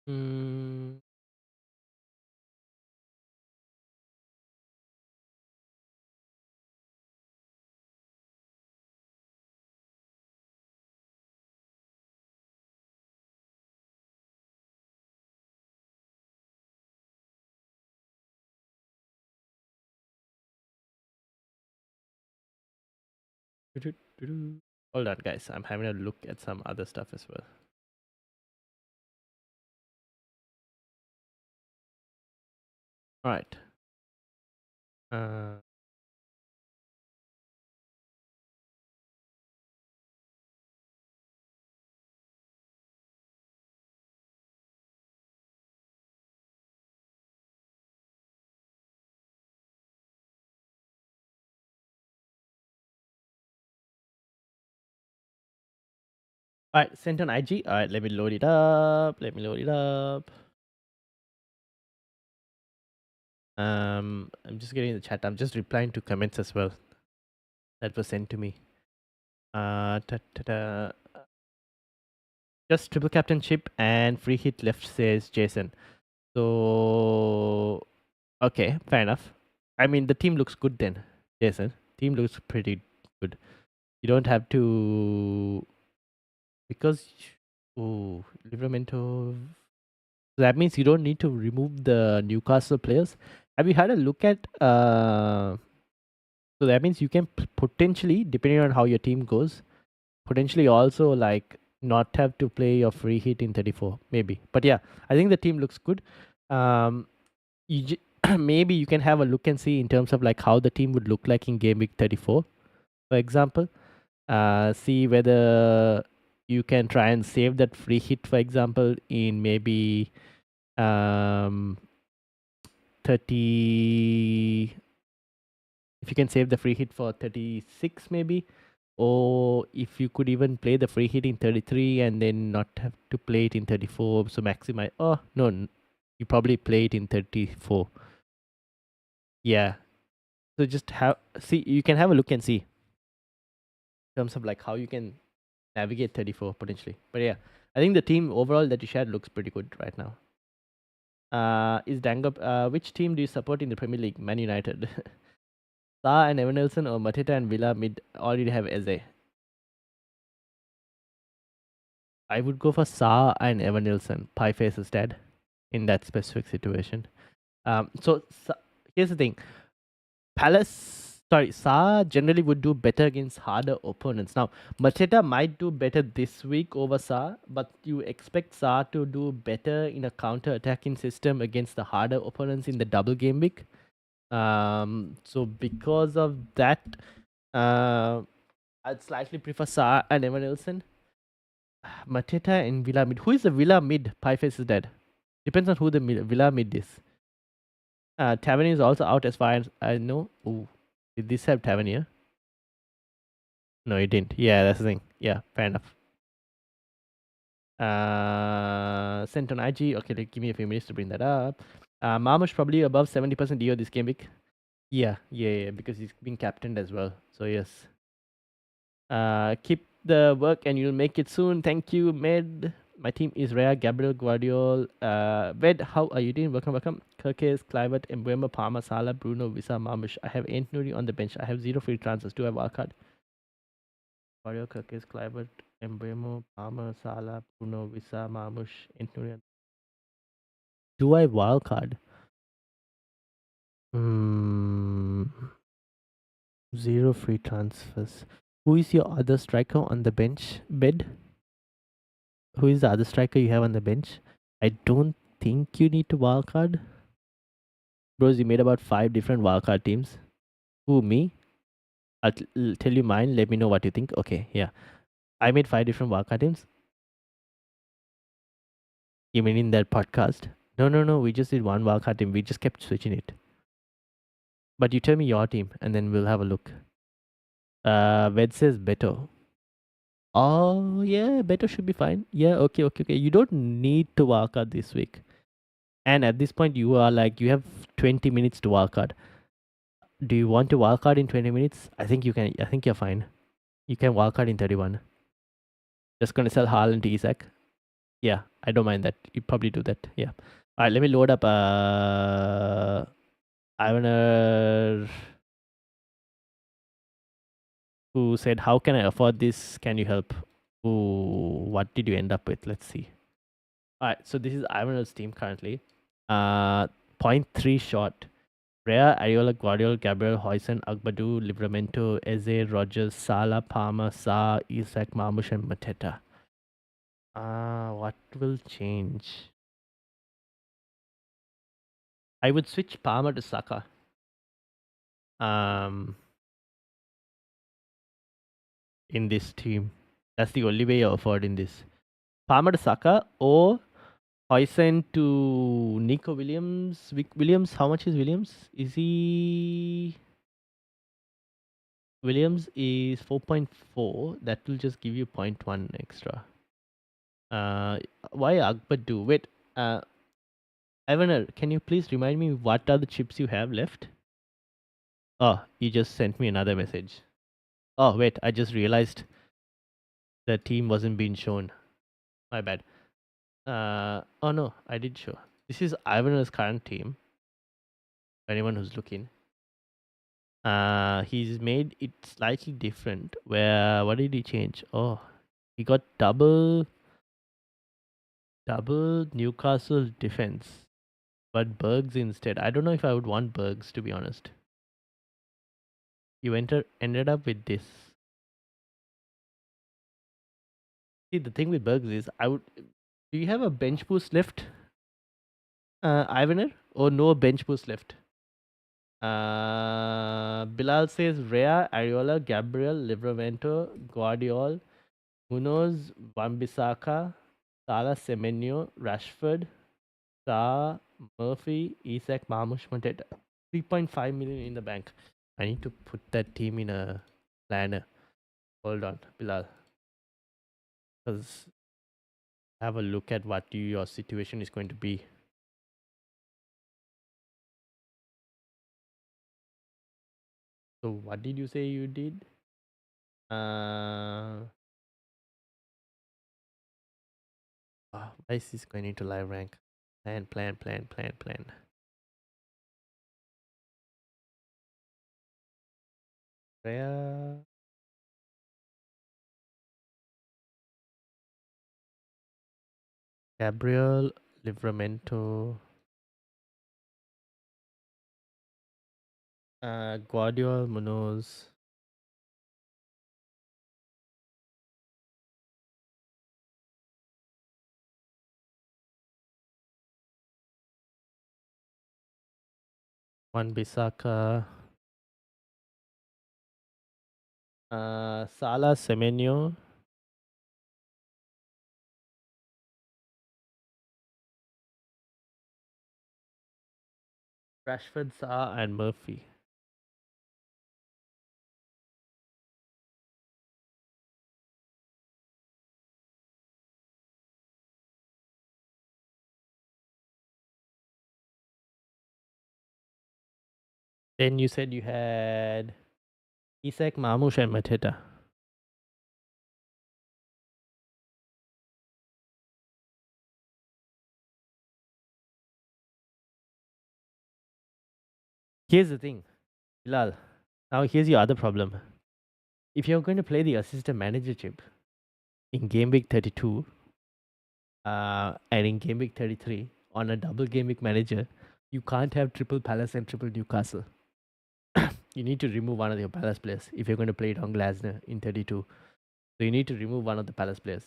Mm, Hold on, guys. I'm having a look at some other stuff as well. All right. All right, sent on IG. All right, let me load it up. I'm just getting the chat. I'm just replying to comments as well that was sent to me. Just triple captainship and free hit left, says Jason. So okay, fair enough. I mean, the team looks good then, Jason. Team looks pretty good. You don't have to because Livramento. That means you don't need to remove the Newcastle players. Have you had a look at? So that means you can potentially, depending on how your team goes, potentially also like not have to play your free hit in 34, maybe. But yeah, I think the team looks good. Um, maybe you can have a look and see in terms of like how the team would look like in game week 34, for example. See whether you can try and save that free hit, for example, in maybe um 30, if you can save the free hit for 36 maybe, or if you could even play the free hit in 33 and then not have to play it in 34, so maximize. Oh no, you probably play it in 34. Yeah, so just have, see, you can have a look and see in terms of like how you can navigate 34 potentially. But yeah, I think the team overall that you shared looks pretty good right now. Is Dango, which team do you support in the Premier League? Man United. Sa and Evan Nelson or Mateta and Villa mid already have Eze. I would go for Sa and Evan Nelson. Pie face is dead in that specific situation. So here's the thing. Sa generally would do better against harder opponents. Now, Mateta might do better this week over Sa, but you expect Sa to do better in a counter-attacking system against the harder opponents in the double game week. So because of that, I'd slightly prefer Sa and Evan Nelson. Mateta and Villa mid. Who is the Villa mid? Pieface is dead. Depends on who the Villa mid is. Tavernier is also out as far as I know. Ooh. Did this have Tavernier? No, it didn't. Yeah, that's the thing. Yeah, fair enough. Sent on IG. Okay, give me a few minutes to bring that up. Marmush probably above 70% DO this game week. Yeah, because he's being captained as well. So yes. Keep the work and you'll make it soon. Thank you, Med. My team is Rhea, Gabriel, Guardiol. Ved, how are you doing? Welcome. Kirkes, Clivert, Embuemo, Palmer, Salah, Bruno, Visa, Marmush. I have Ant Nuri on the bench. I have 0 free transfers. Do I have wildcard? Guardiol, Kirkes, Clivert, Embuemo, Palmer, Salah, Bruno, Visa, Marmush, Ant Nuri. Do I wildcard? 0 free transfers. Who is your other striker on the bench? Bed? Who is the other striker you have on the bench? I don't think you need to wildcard. Bros, you made about 5 different wildcard teams. Who, me? I'll tell you mine. Let me know what you think. Okay, yeah. I made 5 different wildcard teams. You mean in that podcast? No. We just did one wildcard team. We just kept switching it. But you tell me your team and then we'll have a look. Ved says Beto. Oh, yeah. Beto should be fine. Yeah, okay. You don't need to wildcard this week. And at this point, you are like, you have 20 minutes to wildcard. Do you want to wildcard in 20 minutes? I think you can. I think you're fine. You can wildcard in 31. Just gonna sell Haaland to Isaac. Yeah, I don't mind that. You probably do that. Yeah. Alright, let me load up Ivaner, who said, how can I afford this? Can you help? Ooh, what did you end up with? Let's see. Alright, so this is Ivaner's team currently. Point 0.3 short. Rea, Areola, Guardiola, Gabriel, Hoyson, Agbadu, Livramento, Eze, Rogers, Sala, Palmer, Sa, Isaac, Marmush, and Mateta. What will change? I would switch Palmer to Saka. In this team. That's the only way you afford in this. Palmer to Saka or Hoyson to Nico Williams. Williams, how much is Williams? Is he... Williams is 4.4. That will just give you 0.1 extra. Why Agbadu? Wait, Ivaner, can you please remind me what are the chips you have left? Oh, you just sent me another message. Oh, wait, I just realized the team wasn't being shown. My bad. Oh no, I did show. This is Ivaner's current team. For anyone who's looking. He's made it slightly different. Where, what did he change? Oh, He got double Newcastle defense, but Bergs instead. I don't know if I would want Bergs, to be honest. You ended up with this. See, the thing with Bergs is, I would. Do you have a bench boost left, Ivaner, or no bench boost left? Bilal says Rea, Ariola, Gabriel, Livramento, Guardiol, Munoz, Wan-Bissaka, Salah, Semenyo, Rashford, Sa, Murphy, Isak, Marmush, Mateta. 3.5 million in the bank. I need to put that team in a planner. Hold on, Bilal. Because have a look at what your situation is going to be. So what did you say you did? Why is this going into live rank? Plan. Rhea, Gabriel, Livramento, Guardiol, Munoz. Wan-Bissaka, Salah, Semenyo, Rashford, Sa, and Murphy. Then you said you had Isak, Marmush, and Mateta. Here's the thing, Bilal. Now here's your other problem. If you're going to play the assistant manager chip in game week 32 and in game week 33 on a double game week manager, you can't have triple Palace and triple Newcastle. You need to remove one of your Palace players if you're going to play it on Glasner in 32. So you need to remove one of the Palace players.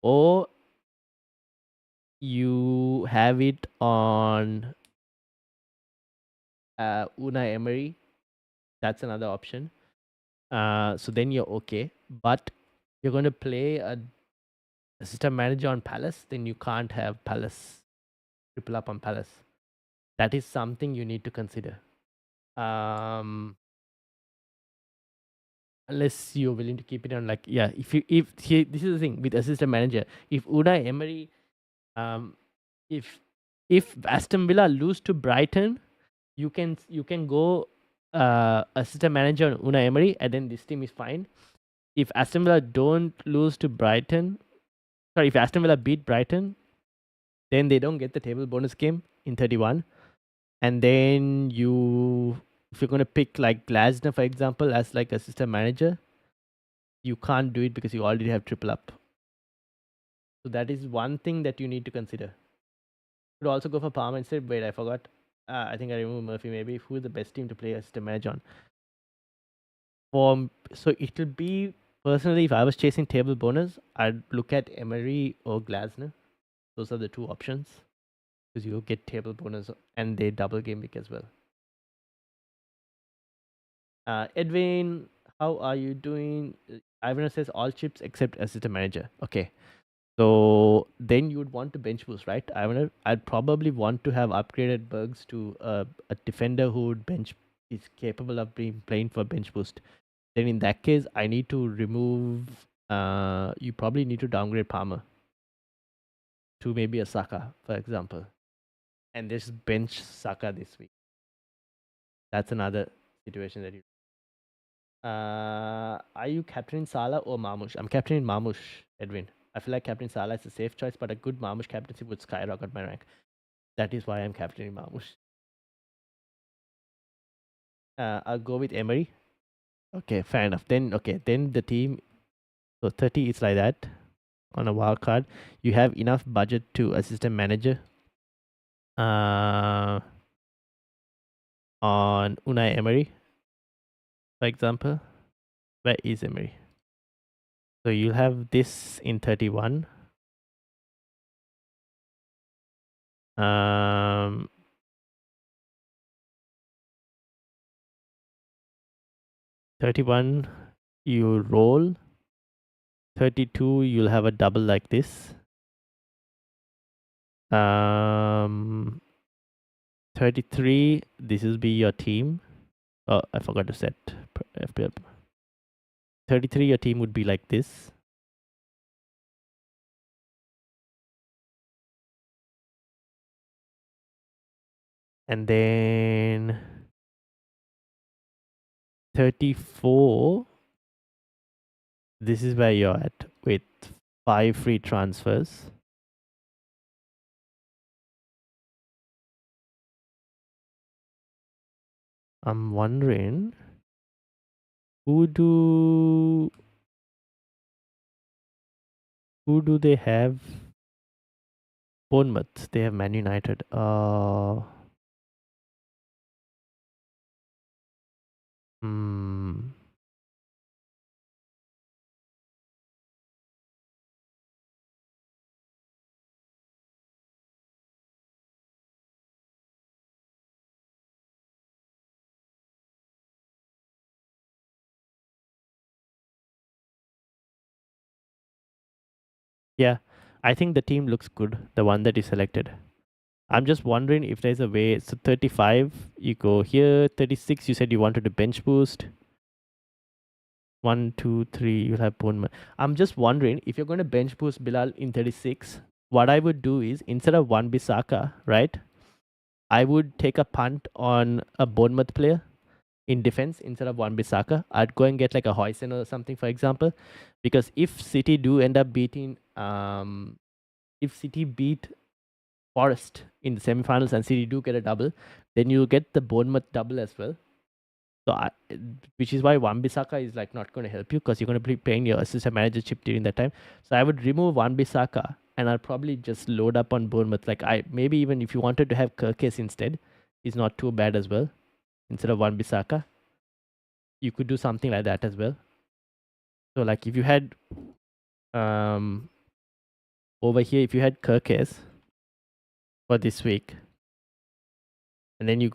Or you have it on Unai Emery. That's another option. So then you're okay. But you're going to play a system manager on Palace, then you can't have Palace triple up on Palace. That is something you need to consider. Unless you're willing to keep it on, like, yeah, this is the thing with assistant manager. If Unai Emery, if Aston Villa lose to Brighton, you can go assistant manager on Unai Emery, and then this team is fine. If Aston Villa don't lose to Brighton, if Aston Villa beat Brighton, then they don't get the table bonus game in 31. And then if you're going to pick like Glasner, for example, as like assistant manager, you can't do it because you already have triple up. So that is one thing that you need to consider. You could also go for Palmer instead. Wait, I forgot. I think I removed Murphy. Maybe who is the best team to play assistant manager on? So it will be, personally, if I was chasing table bonus, I'd look at Emery or Glasner. Those are the two options because you get table bonus and they double game week as well. Edwin, how are you doing? Ivan says all chips except assistant manager. Okay. So then you would want to bench boost, right? I'd probably want to have upgraded Bergs to a defender who would is capable of being playing for bench boost. Then in that case, I need to remove. You probably need to downgrade Palmer to maybe a Saka, for example, and just bench Saka this week. That's another situation that you. Are you captaining Salah or Marmush? I'm captaining Marmush, Edwin. I feel like captaining Salah is a safe choice, but a good Marmush captaincy would skyrocket my rank. That is why I'm captaining Marmush. I'll go with Emery. Okay, fair enough. Then the team. So 30 is like that on a wild card. You have enough budget to assistant manager on Unai Emery, for example. Where is Emery? So you'll have this in 31. 31, you roll. 32, you'll have a double like this. 33, this will be your team. Oh, I forgot to set FPL. 33, your team would be like this. And then 34, this is where you're at with 5 free transfers. I'm wondering who do they have? Bournemouth. They have Man United. Hmm. Yeah, I think the team looks good. The one that you selected. I'm just wondering if there's a way. So 35, you go here. 36, you said you wanted to bench boost. 1, 2, 3, you'll have Bournemouth. I'm just wondering if you're going to bench boost Bilal in 36. What I would do is instead of one Bissaka, right? I would take a punt on a Bournemouth player in defense instead of one Bissaka. I'd go and get like a Hoysen or something, for example, because if City do end up beating, if City beat Forest in the semi-finals and City do get a double, then you get the Bournemouth double as well. So, which is why Wan-Bissaka is like not going to help you because you're going to be paying your assistant manager chip during that time. So I would remove Wan-Bissaka and I'll probably just load up on Bournemouth. Like maybe even if you wanted to have Kirkes instead, is not too bad as well. Instead of Wan-Bissaka, you could do something like that as well. So like if you had over here, if you had Kirkes for this week, and then you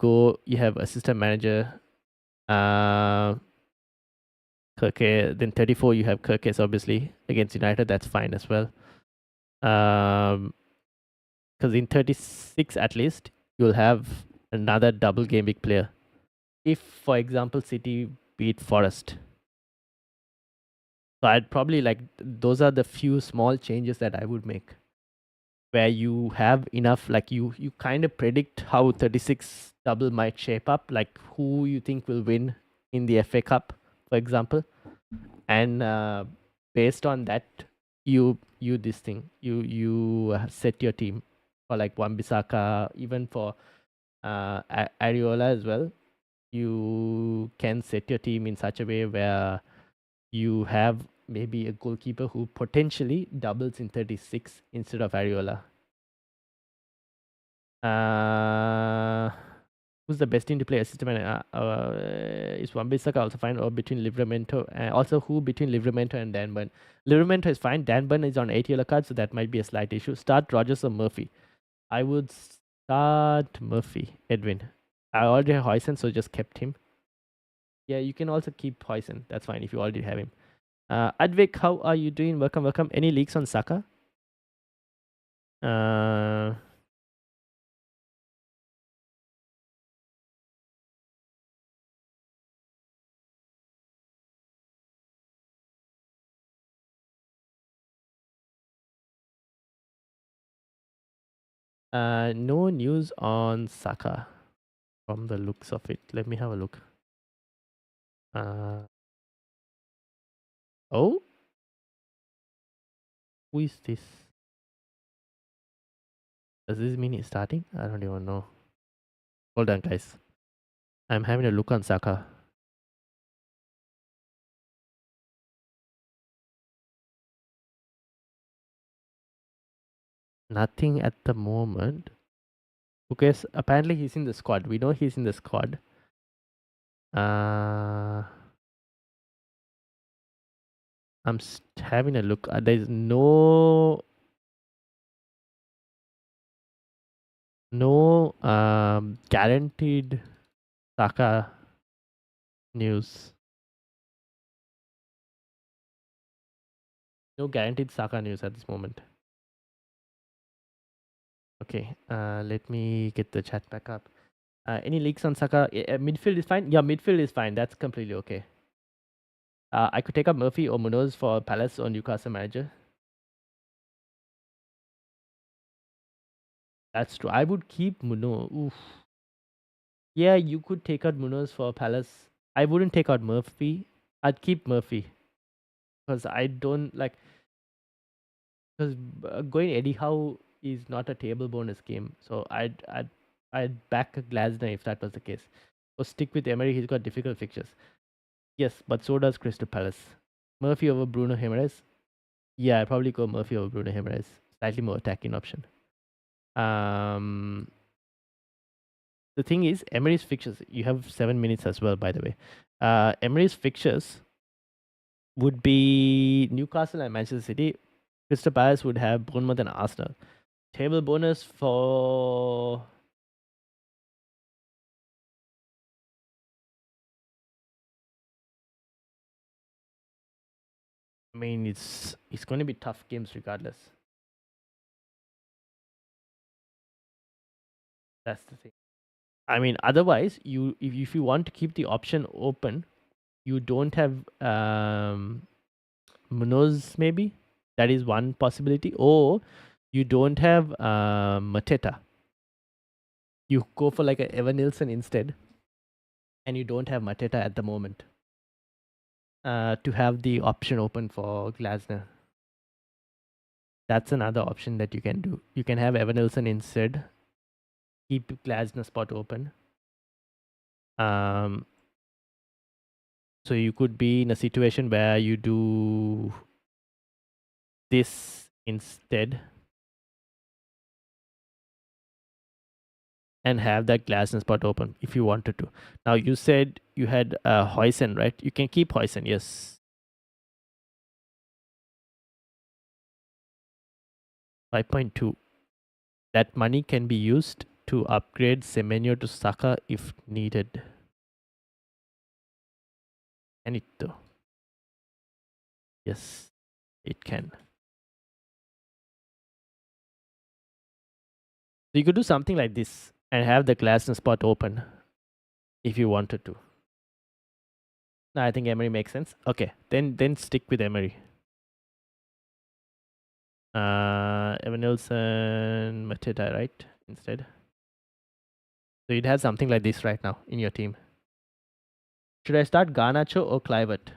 have assistant manager, Kirkes, then 34 you have Kirkes obviously against United. That's fine as well. Because in 36 at least you'll have another double game week player. If for example City beat Forest, so I'd probably like those are the few small changes that I would make. Where you have enough, like you kind of predict how 36 double might shape up, like who you think will win in the FA Cup, for example, and based on that, you this thing you set your team for like Wan-Bissaka, even for Areola as well. You can set your team in such a way where you have maybe a goalkeeper who potentially doubles in 36 instead of Areola. Who's the best team to play assistant manager? Is Wan-Bissaka also fine, or between Livramento? Also, who between Livramento and Dan Burn? Livramento is fine. Dan Burn is on 8 yellow cards, so that might be a slight issue. Start Rogers or Murphy? I would start Murphy. Edwin. I already have Hoysen, so just kept him. Yeah, you can also keep Hoysen. That's fine if you already have him. Advik, how are you doing? Welcome, welcome. Any leaks on Saka? No news on Saka from the looks of it. Let me have a look. Oh, who is this? Does this mean he's starting? I don't even know. Hold on, guys. I'm having a look on Saka. Nothing at the moment. Because apparently he's in the squad. We know he's in the squad. Uh, I'm having a look. There's no guaranteed Saka news. No guaranteed Saka news at this moment. Okay, let me get the chat back up. Any leaks on Saka? Midfield is fine. Yeah, midfield is fine. That's completely okay. I could take up Murphy or Munoz for Palace or Newcastle manager. That's true. I would keep Munoz. Oof. Yeah, you could take out Munoz for Palace. I wouldn't take out Murphy. I'd keep Murphy because I don't like because going Eddie Howe is not a table bonus game. So I'd back Glasner if that was the case. Or stick with Emery. He's got difficult fixtures. Yes, but so does Crystal Palace. Murphy over Bruno Jimenez. Yeah, I'd probably go Murphy over Bruno Jimenez. Slightly more attacking option. Um, the thing is, Emery's fixtures. You have 7 minutes as well, by the way. Emery's fixtures would be Newcastle and Manchester City. Crystal Palace would have Bournemouth and Arsenal. Table bonus for I mean it's going to be tough games regardless. That's the thing. I mean otherwise you if you want to keep the option open, you don't have Munoz maybe. That is one possibility. Or you don't have Mateta. You go for like a Evan Nilsson instead, and you don't have Mateta at the moment. To have the option open for Glasner. That's another option that you can do. You can have Evan Nilsson instead. Keep Glasner spot open. Um, so you could be in a situation where you do this instead and have that Glasner spot open if you wanted to. Now you said you had Huysen, right? You can keep Huysen, yes. 5.2. That money can be used to upgrade Semenyo to Saka if needed. Can it though? Yes, it can. So you could do something like this and have the Glasner spot open if you wanted to. No, I think Emery makes sense. Okay, then stick with Emery. Evan Nilsson, Mateta, right? Instead. So you'd have something like this right now in your team. Should I start Garnacho or Clivert?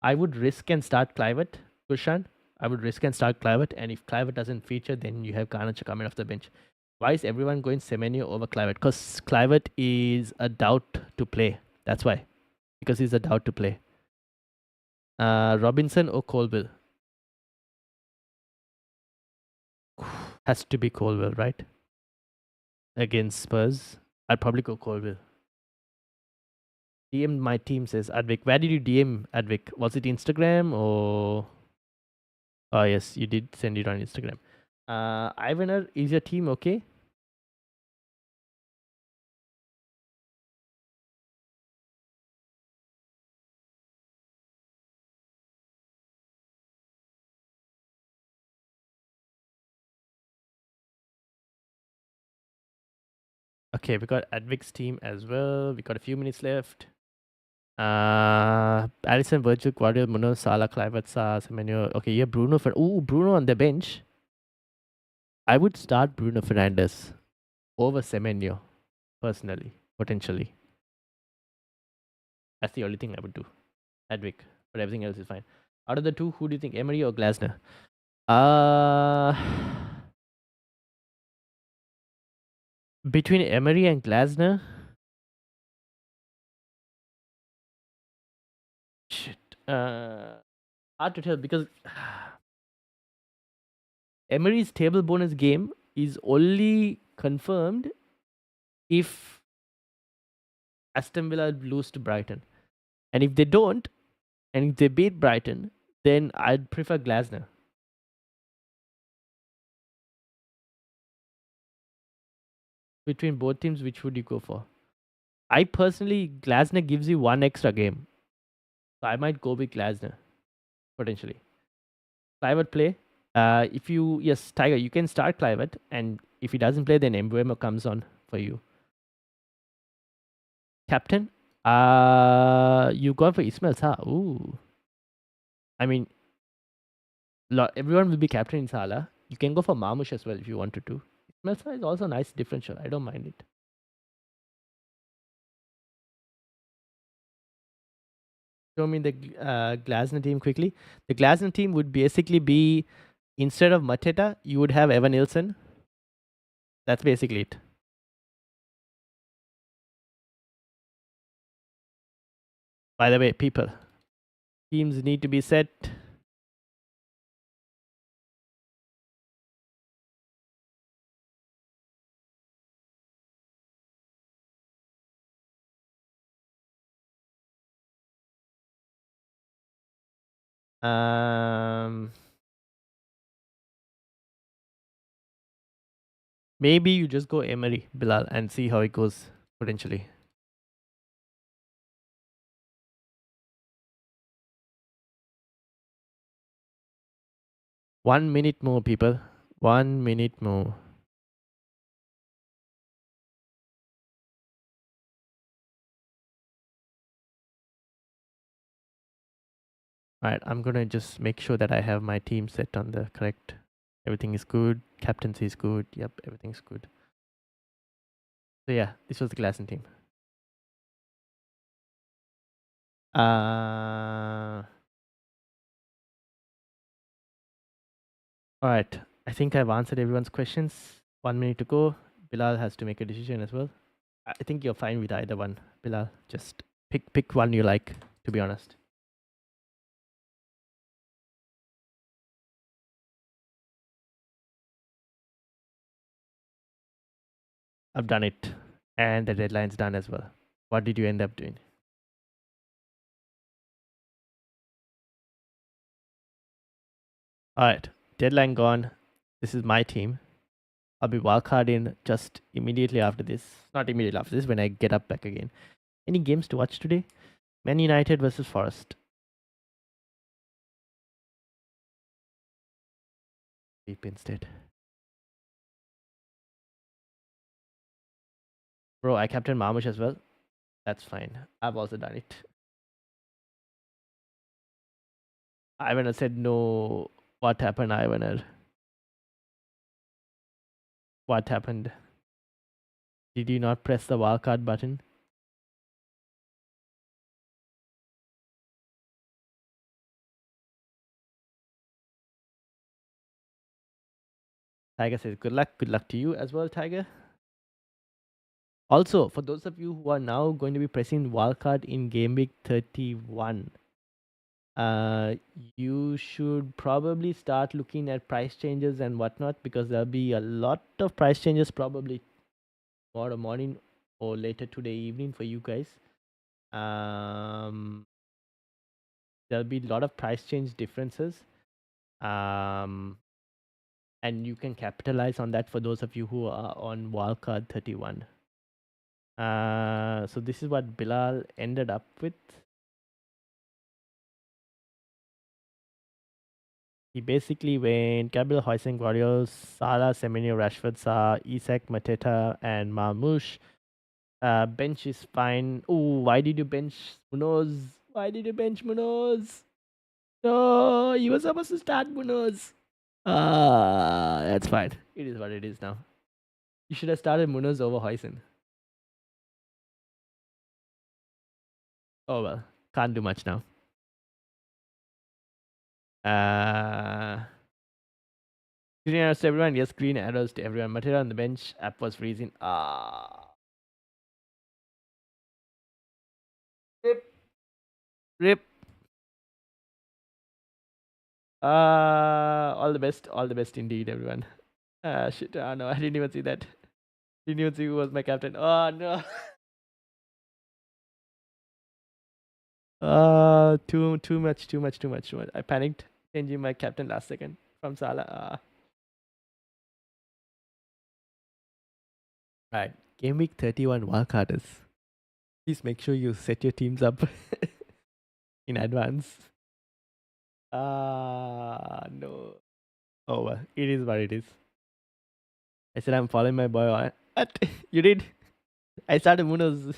I would risk and start Clivert, Kushan. I would risk and start Clivert, and if Clivert doesn't feature, then you have Garnacho coming off the bench. Why is everyone going Semenyo over Clivert? Because Clivert is a doubt to play. That's why. Because he's a doubt to play. Robinson or Colville? Has to be Colville, right? Against Spurs. I'd probably go Colville. DM my team, says Advik. Where did you DM Advik? Was it Instagram or? Oh yes, you did send it on Instagram. Ivaner, is your team okay? Okay, we got Advik's team as well. We got a few minutes left. Allison, Virgil, Guardiola, Munoz, Salah, Kluivert, Semenyo. Okay, yeah, Bruno. Bruno on the bench. I would start Bruno Fernandes over Semenyo, personally, potentially. That's the only thing I would do. Advik, but everything else is fine. Out of the two, who do you think, Emery or Glasner? Uh, Between Emery and Glasner, shit. Hard to tell because Emery's table bonus game is only confirmed if Aston Villa lose to Brighton. And if they don't, and if they beat Brighton, then I'd prefer Glasner. Between both teams, which would you go for? I personally, Glasner gives you one extra game. So I might go with Glasner, potentially. Clivert play. If you, yes, Tiger, you can start Clivert. And if he doesn't play, then Embuemo comes on for you. Captain? You gone for Ismail Salah. Ooh. I mean, everyone will be captain in Salah. You can go for Marmoush as well if you wanted to. Ismail Salah is also a nice differential. I don't mind it. Show me the Glasner team quickly. The Glasner team would basically be, instead of Mateta, you would have Evan Nilsson. That's basically it. By the way, people, teams need to be set. Maybe you just go Emery, Bilal, and see how it goes potentially. One minute more, people. 1 minute more. Alright, I'm gonna just make sure that I have my team set on the correct. Everything is good. Captaincy is good. Yep, everything's good. So yeah, this was the Glasson team. Alright, I think I've answered everyone's questions. 1 minute to go. Bilal has to make a decision as well. I think you're fine with either one, Bilal. Just pick one you like, to be honest. I've done it. And the deadline's done as well. What did you end up doing? Alright, deadline gone. This is my team. I'll be wildcarding just immediately after this. Not immediately after this, when I get up back again. Any games to watch today? Man United versus Forest. Sleep instead. Bro, I captain Marmush as well. That's fine. I've also done it. Ivaner said no. What happened, Ivaner? What happened? Did you not press the wildcard button? Tiger says good luck. Good luck to you as well, Tiger. Also, for those of you who are now going to be pressing wildcard in Game Week 31, you should probably start looking at price changes and whatnot, because there'll be a lot of price changes probably tomorrow morning or later today evening for you guys. There'll be a lot of price change differences. And you can capitalize on that for those of you who are on wildcard 31. So this is what Bilal ended up with. He basically went Gabriel Hoising, Guardiola, Salah, Semenyo, Rashford, Sa, Isak, Mateta, and Marmoush. Bench is fine. Oh, why did you bench Munoz? Why did you bench Munoz? No, you were supposed to start Munoz. That's fine. It is what it is now. You should have started Munoz over Hoisin. Oh well, can't do much now. Green arrows to everyone. Yes, green arrows to everyone. Matera on the bench. App was freezing. Rip. Rip. All the best indeed, everyone. Shit, no, I didn't even see that. Didn't even see who was my captain. Oh no. Too much. I panicked changing my captain last second from Salah. Right. Game week 31 wildcarders. Please make sure you set your teams up in advance. No. Oh, well, it is what it is. I said I'm following my boy. What? You did? I started Munoz.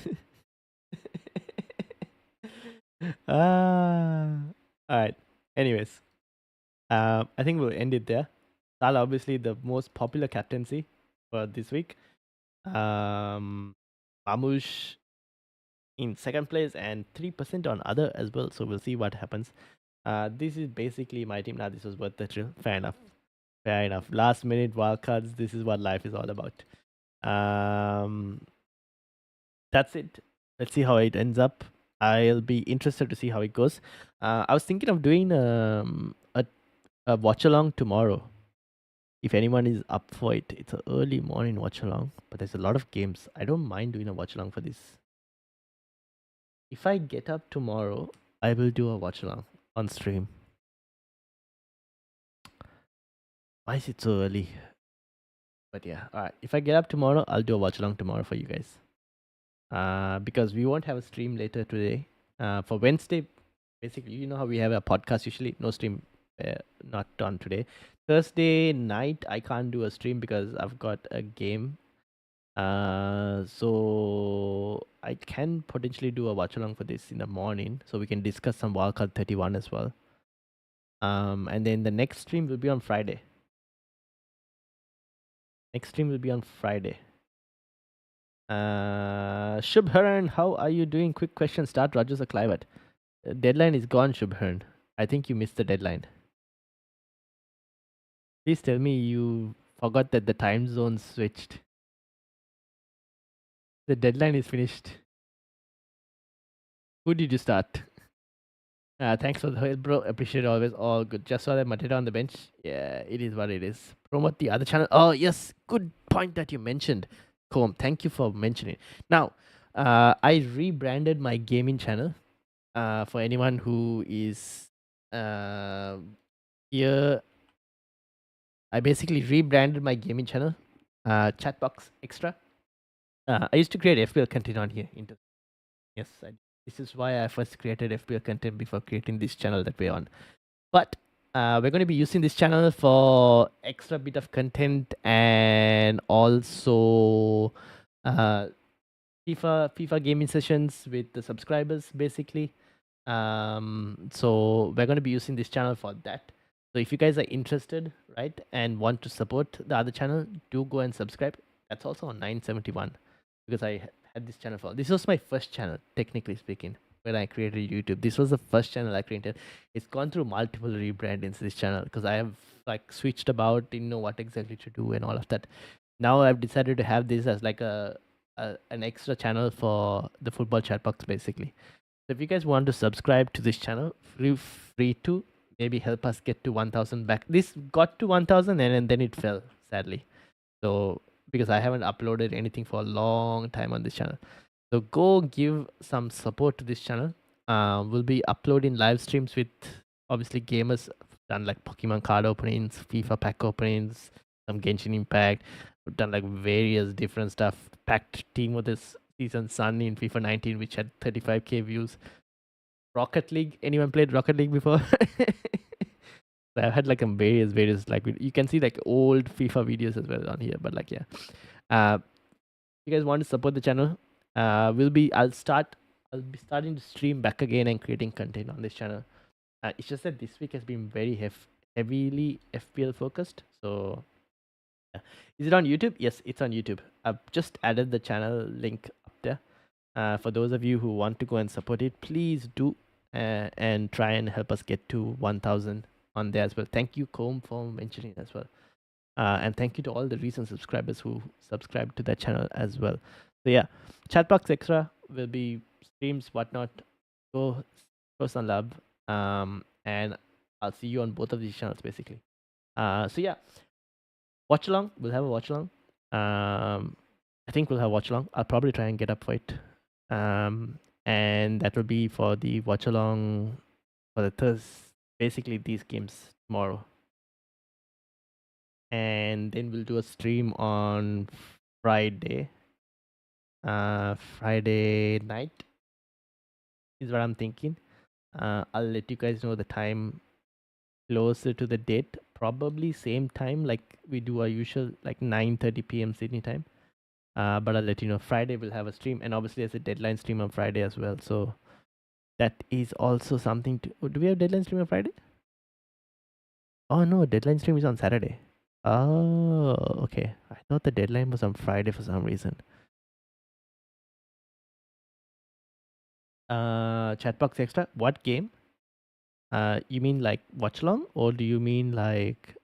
Alright. Anyways, I think we'll end it there. Salah, obviously, the most popular captaincy for this week. Mamush in second place and 3% on other as well. So we'll see what happens. This is basically my team. Now, this was worth the thrill. Fair enough. Fair enough. Last minute wildcards. This is what life is all about. That's it. Let's see how it ends up. I'll be interested to see how it goes. I was thinking of doing a watch along tomorrow. If anyone is up for it, it's an early morning watch along, but there's a lot of games. I don't mind doing a watch along for this. If I get up tomorrow, I will do a watch along on stream. Why is it so early? But yeah, alright. If I get up tomorrow, I'll do a watch along tomorrow for you guys. Because we won't have a stream later today. For Wednesday, basically, you know how we have a podcast usually, no stream, not done today. Thursday night, I can't do a stream because I've got a game. So I can potentially do a watch along for this in the morning, so we can discuss some wildcard 31 as well. And then the next stream will be on Friday. Shubharan, how are you doing? Quick question. Start Rogers or Clivert? Deadline is gone, Shubharan. I think you missed the deadline. Please tell me you forgot that the time zone switched. The deadline is finished. Who did you start? Thanks for the help, bro. Appreciate it always. All good. Just saw that Mateta on the bench. Yeah, it is what it is. Promote the other channel. Oh, yes. Good point that you mentioned. Cool. Thank you for mentioning it. Now, I rebranded my gaming channel. For anyone who is here, I basically rebranded my gaming channel, Chatbox Extra. I used to create FPL content on here. Yes, this is why I first created FPL content before creating this channel that we're on. But we're going to be using this channel for extra bit of content and also FIFA gaming sessions with the subscribers, basically. So we're going to be using this channel for that. So if you guys are interested, right, and want to support the other channel, do go and subscribe. That's also on 971 because I had this channel for. This was my first channel, technically speaking, when I created YouTube. This was the first channel I created. It's gone through multiple rebrandings, this channel, because I have like switched about, didn't know what exactly to do and all of that. Now I've decided to have this as like an extra channel for the football chat box, basically. So if you guys want to subscribe to this channel, feel free to maybe help us get to 1000 back. This got to 1000 and then it fell, sadly. So because I haven't uploaded anything for a long time on this channel. So go give some support to this channel. We'll be uploading live streams with obviously gamers done like Pokemon card openings, FIFA pack openings, some Genshin Impact. We've done like various different stuff. Packed team of this season Sun in FIFA 19, which had 35k views. Rocket League. Anyone played Rocket League before? I've had like various like you can see like old FIFA videos as well on here. But like yeah, if you guys want to support the channel, I'll be starting to stream back again and creating content on this channel. It's just that this week has been very heavily FPL focused. So yeah. Is it on YouTube? Yes, it's on YouTube. I've just added the channel link up there. For those of you who want to go and support it, please do and try and help us get to 1000 on there as well. Thank you, Comb, for mentioning as well. And thank you to all the recent subscribers who subscribed to that channel as well. So yeah, Chatbox Extra will be streams, whatnot. Go some love. And I'll see you on both of these channels basically. So yeah, watch along. We'll have a watch along. I think we'll have watch along. I'll probably try and get up for it. And that will be for the watch along for the Thursday. Basically, these games tomorrow. And then we'll do a stream on Friday. Friday night is what I'm thinking. I'll let you guys know the time closer to the date. Probably same time like we do our usual, like 9:30 p.m. Sydney time. But I'll let you know. Friday we'll have a stream, and obviously there's a deadline stream on Friday as well. So that is also something to. Do we have deadline stream on Friday? Oh no, deadline stream is on Saturday. Oh, okay. I thought the deadline was on Friday for some reason. Chatbox extra. What game? You mean like watch along, or do you mean like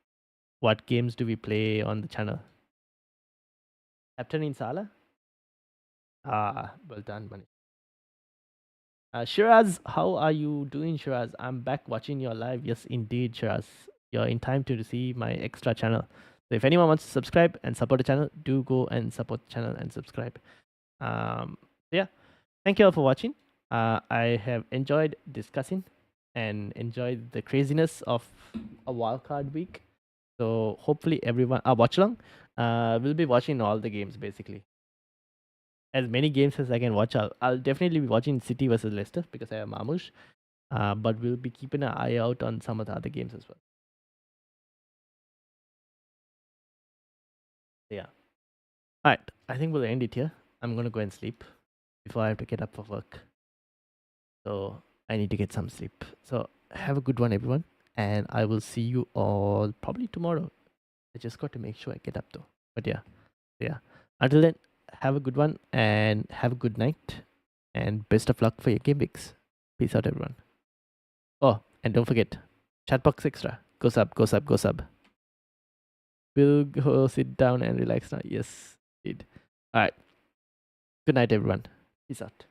what games do we play on the channel? Captain in Sala. Ah, well done, Mani. Shiraz, how are you doing, Shiraz? I'm back watching your live. Yes, indeed, Shiraz. You're in time to see my extra channel. So if anyone wants to subscribe and support the channel, do go and support the channel and subscribe. Yeah, thank you all for watching. I have enjoyed discussing and enjoyed the craziness of a wildcard week. So hopefully everyone, watch along, will be watching all the games basically. As many games as I can watch. I'll definitely be watching City versus Leicester because I have Mamush. But we'll be keeping an eye out on some of the other games as well. Yeah. All right. I think we'll end it here. I'm gonna go and sleep before I have to get up for work. So I need to get some sleep. So have a good one, everyone, and I will see you all probably tomorrow. I just got to make sure I get up though. But yeah. Until then, have a good one and have a good night, and best of luck for your game weeks. Peace out, everyone. Oh, and don't forget, Chatbox Extra. Go sub, go sub, go sub. We'll go sit down and relax now. Yes, indeed. All right. Good night, everyone. Peace out.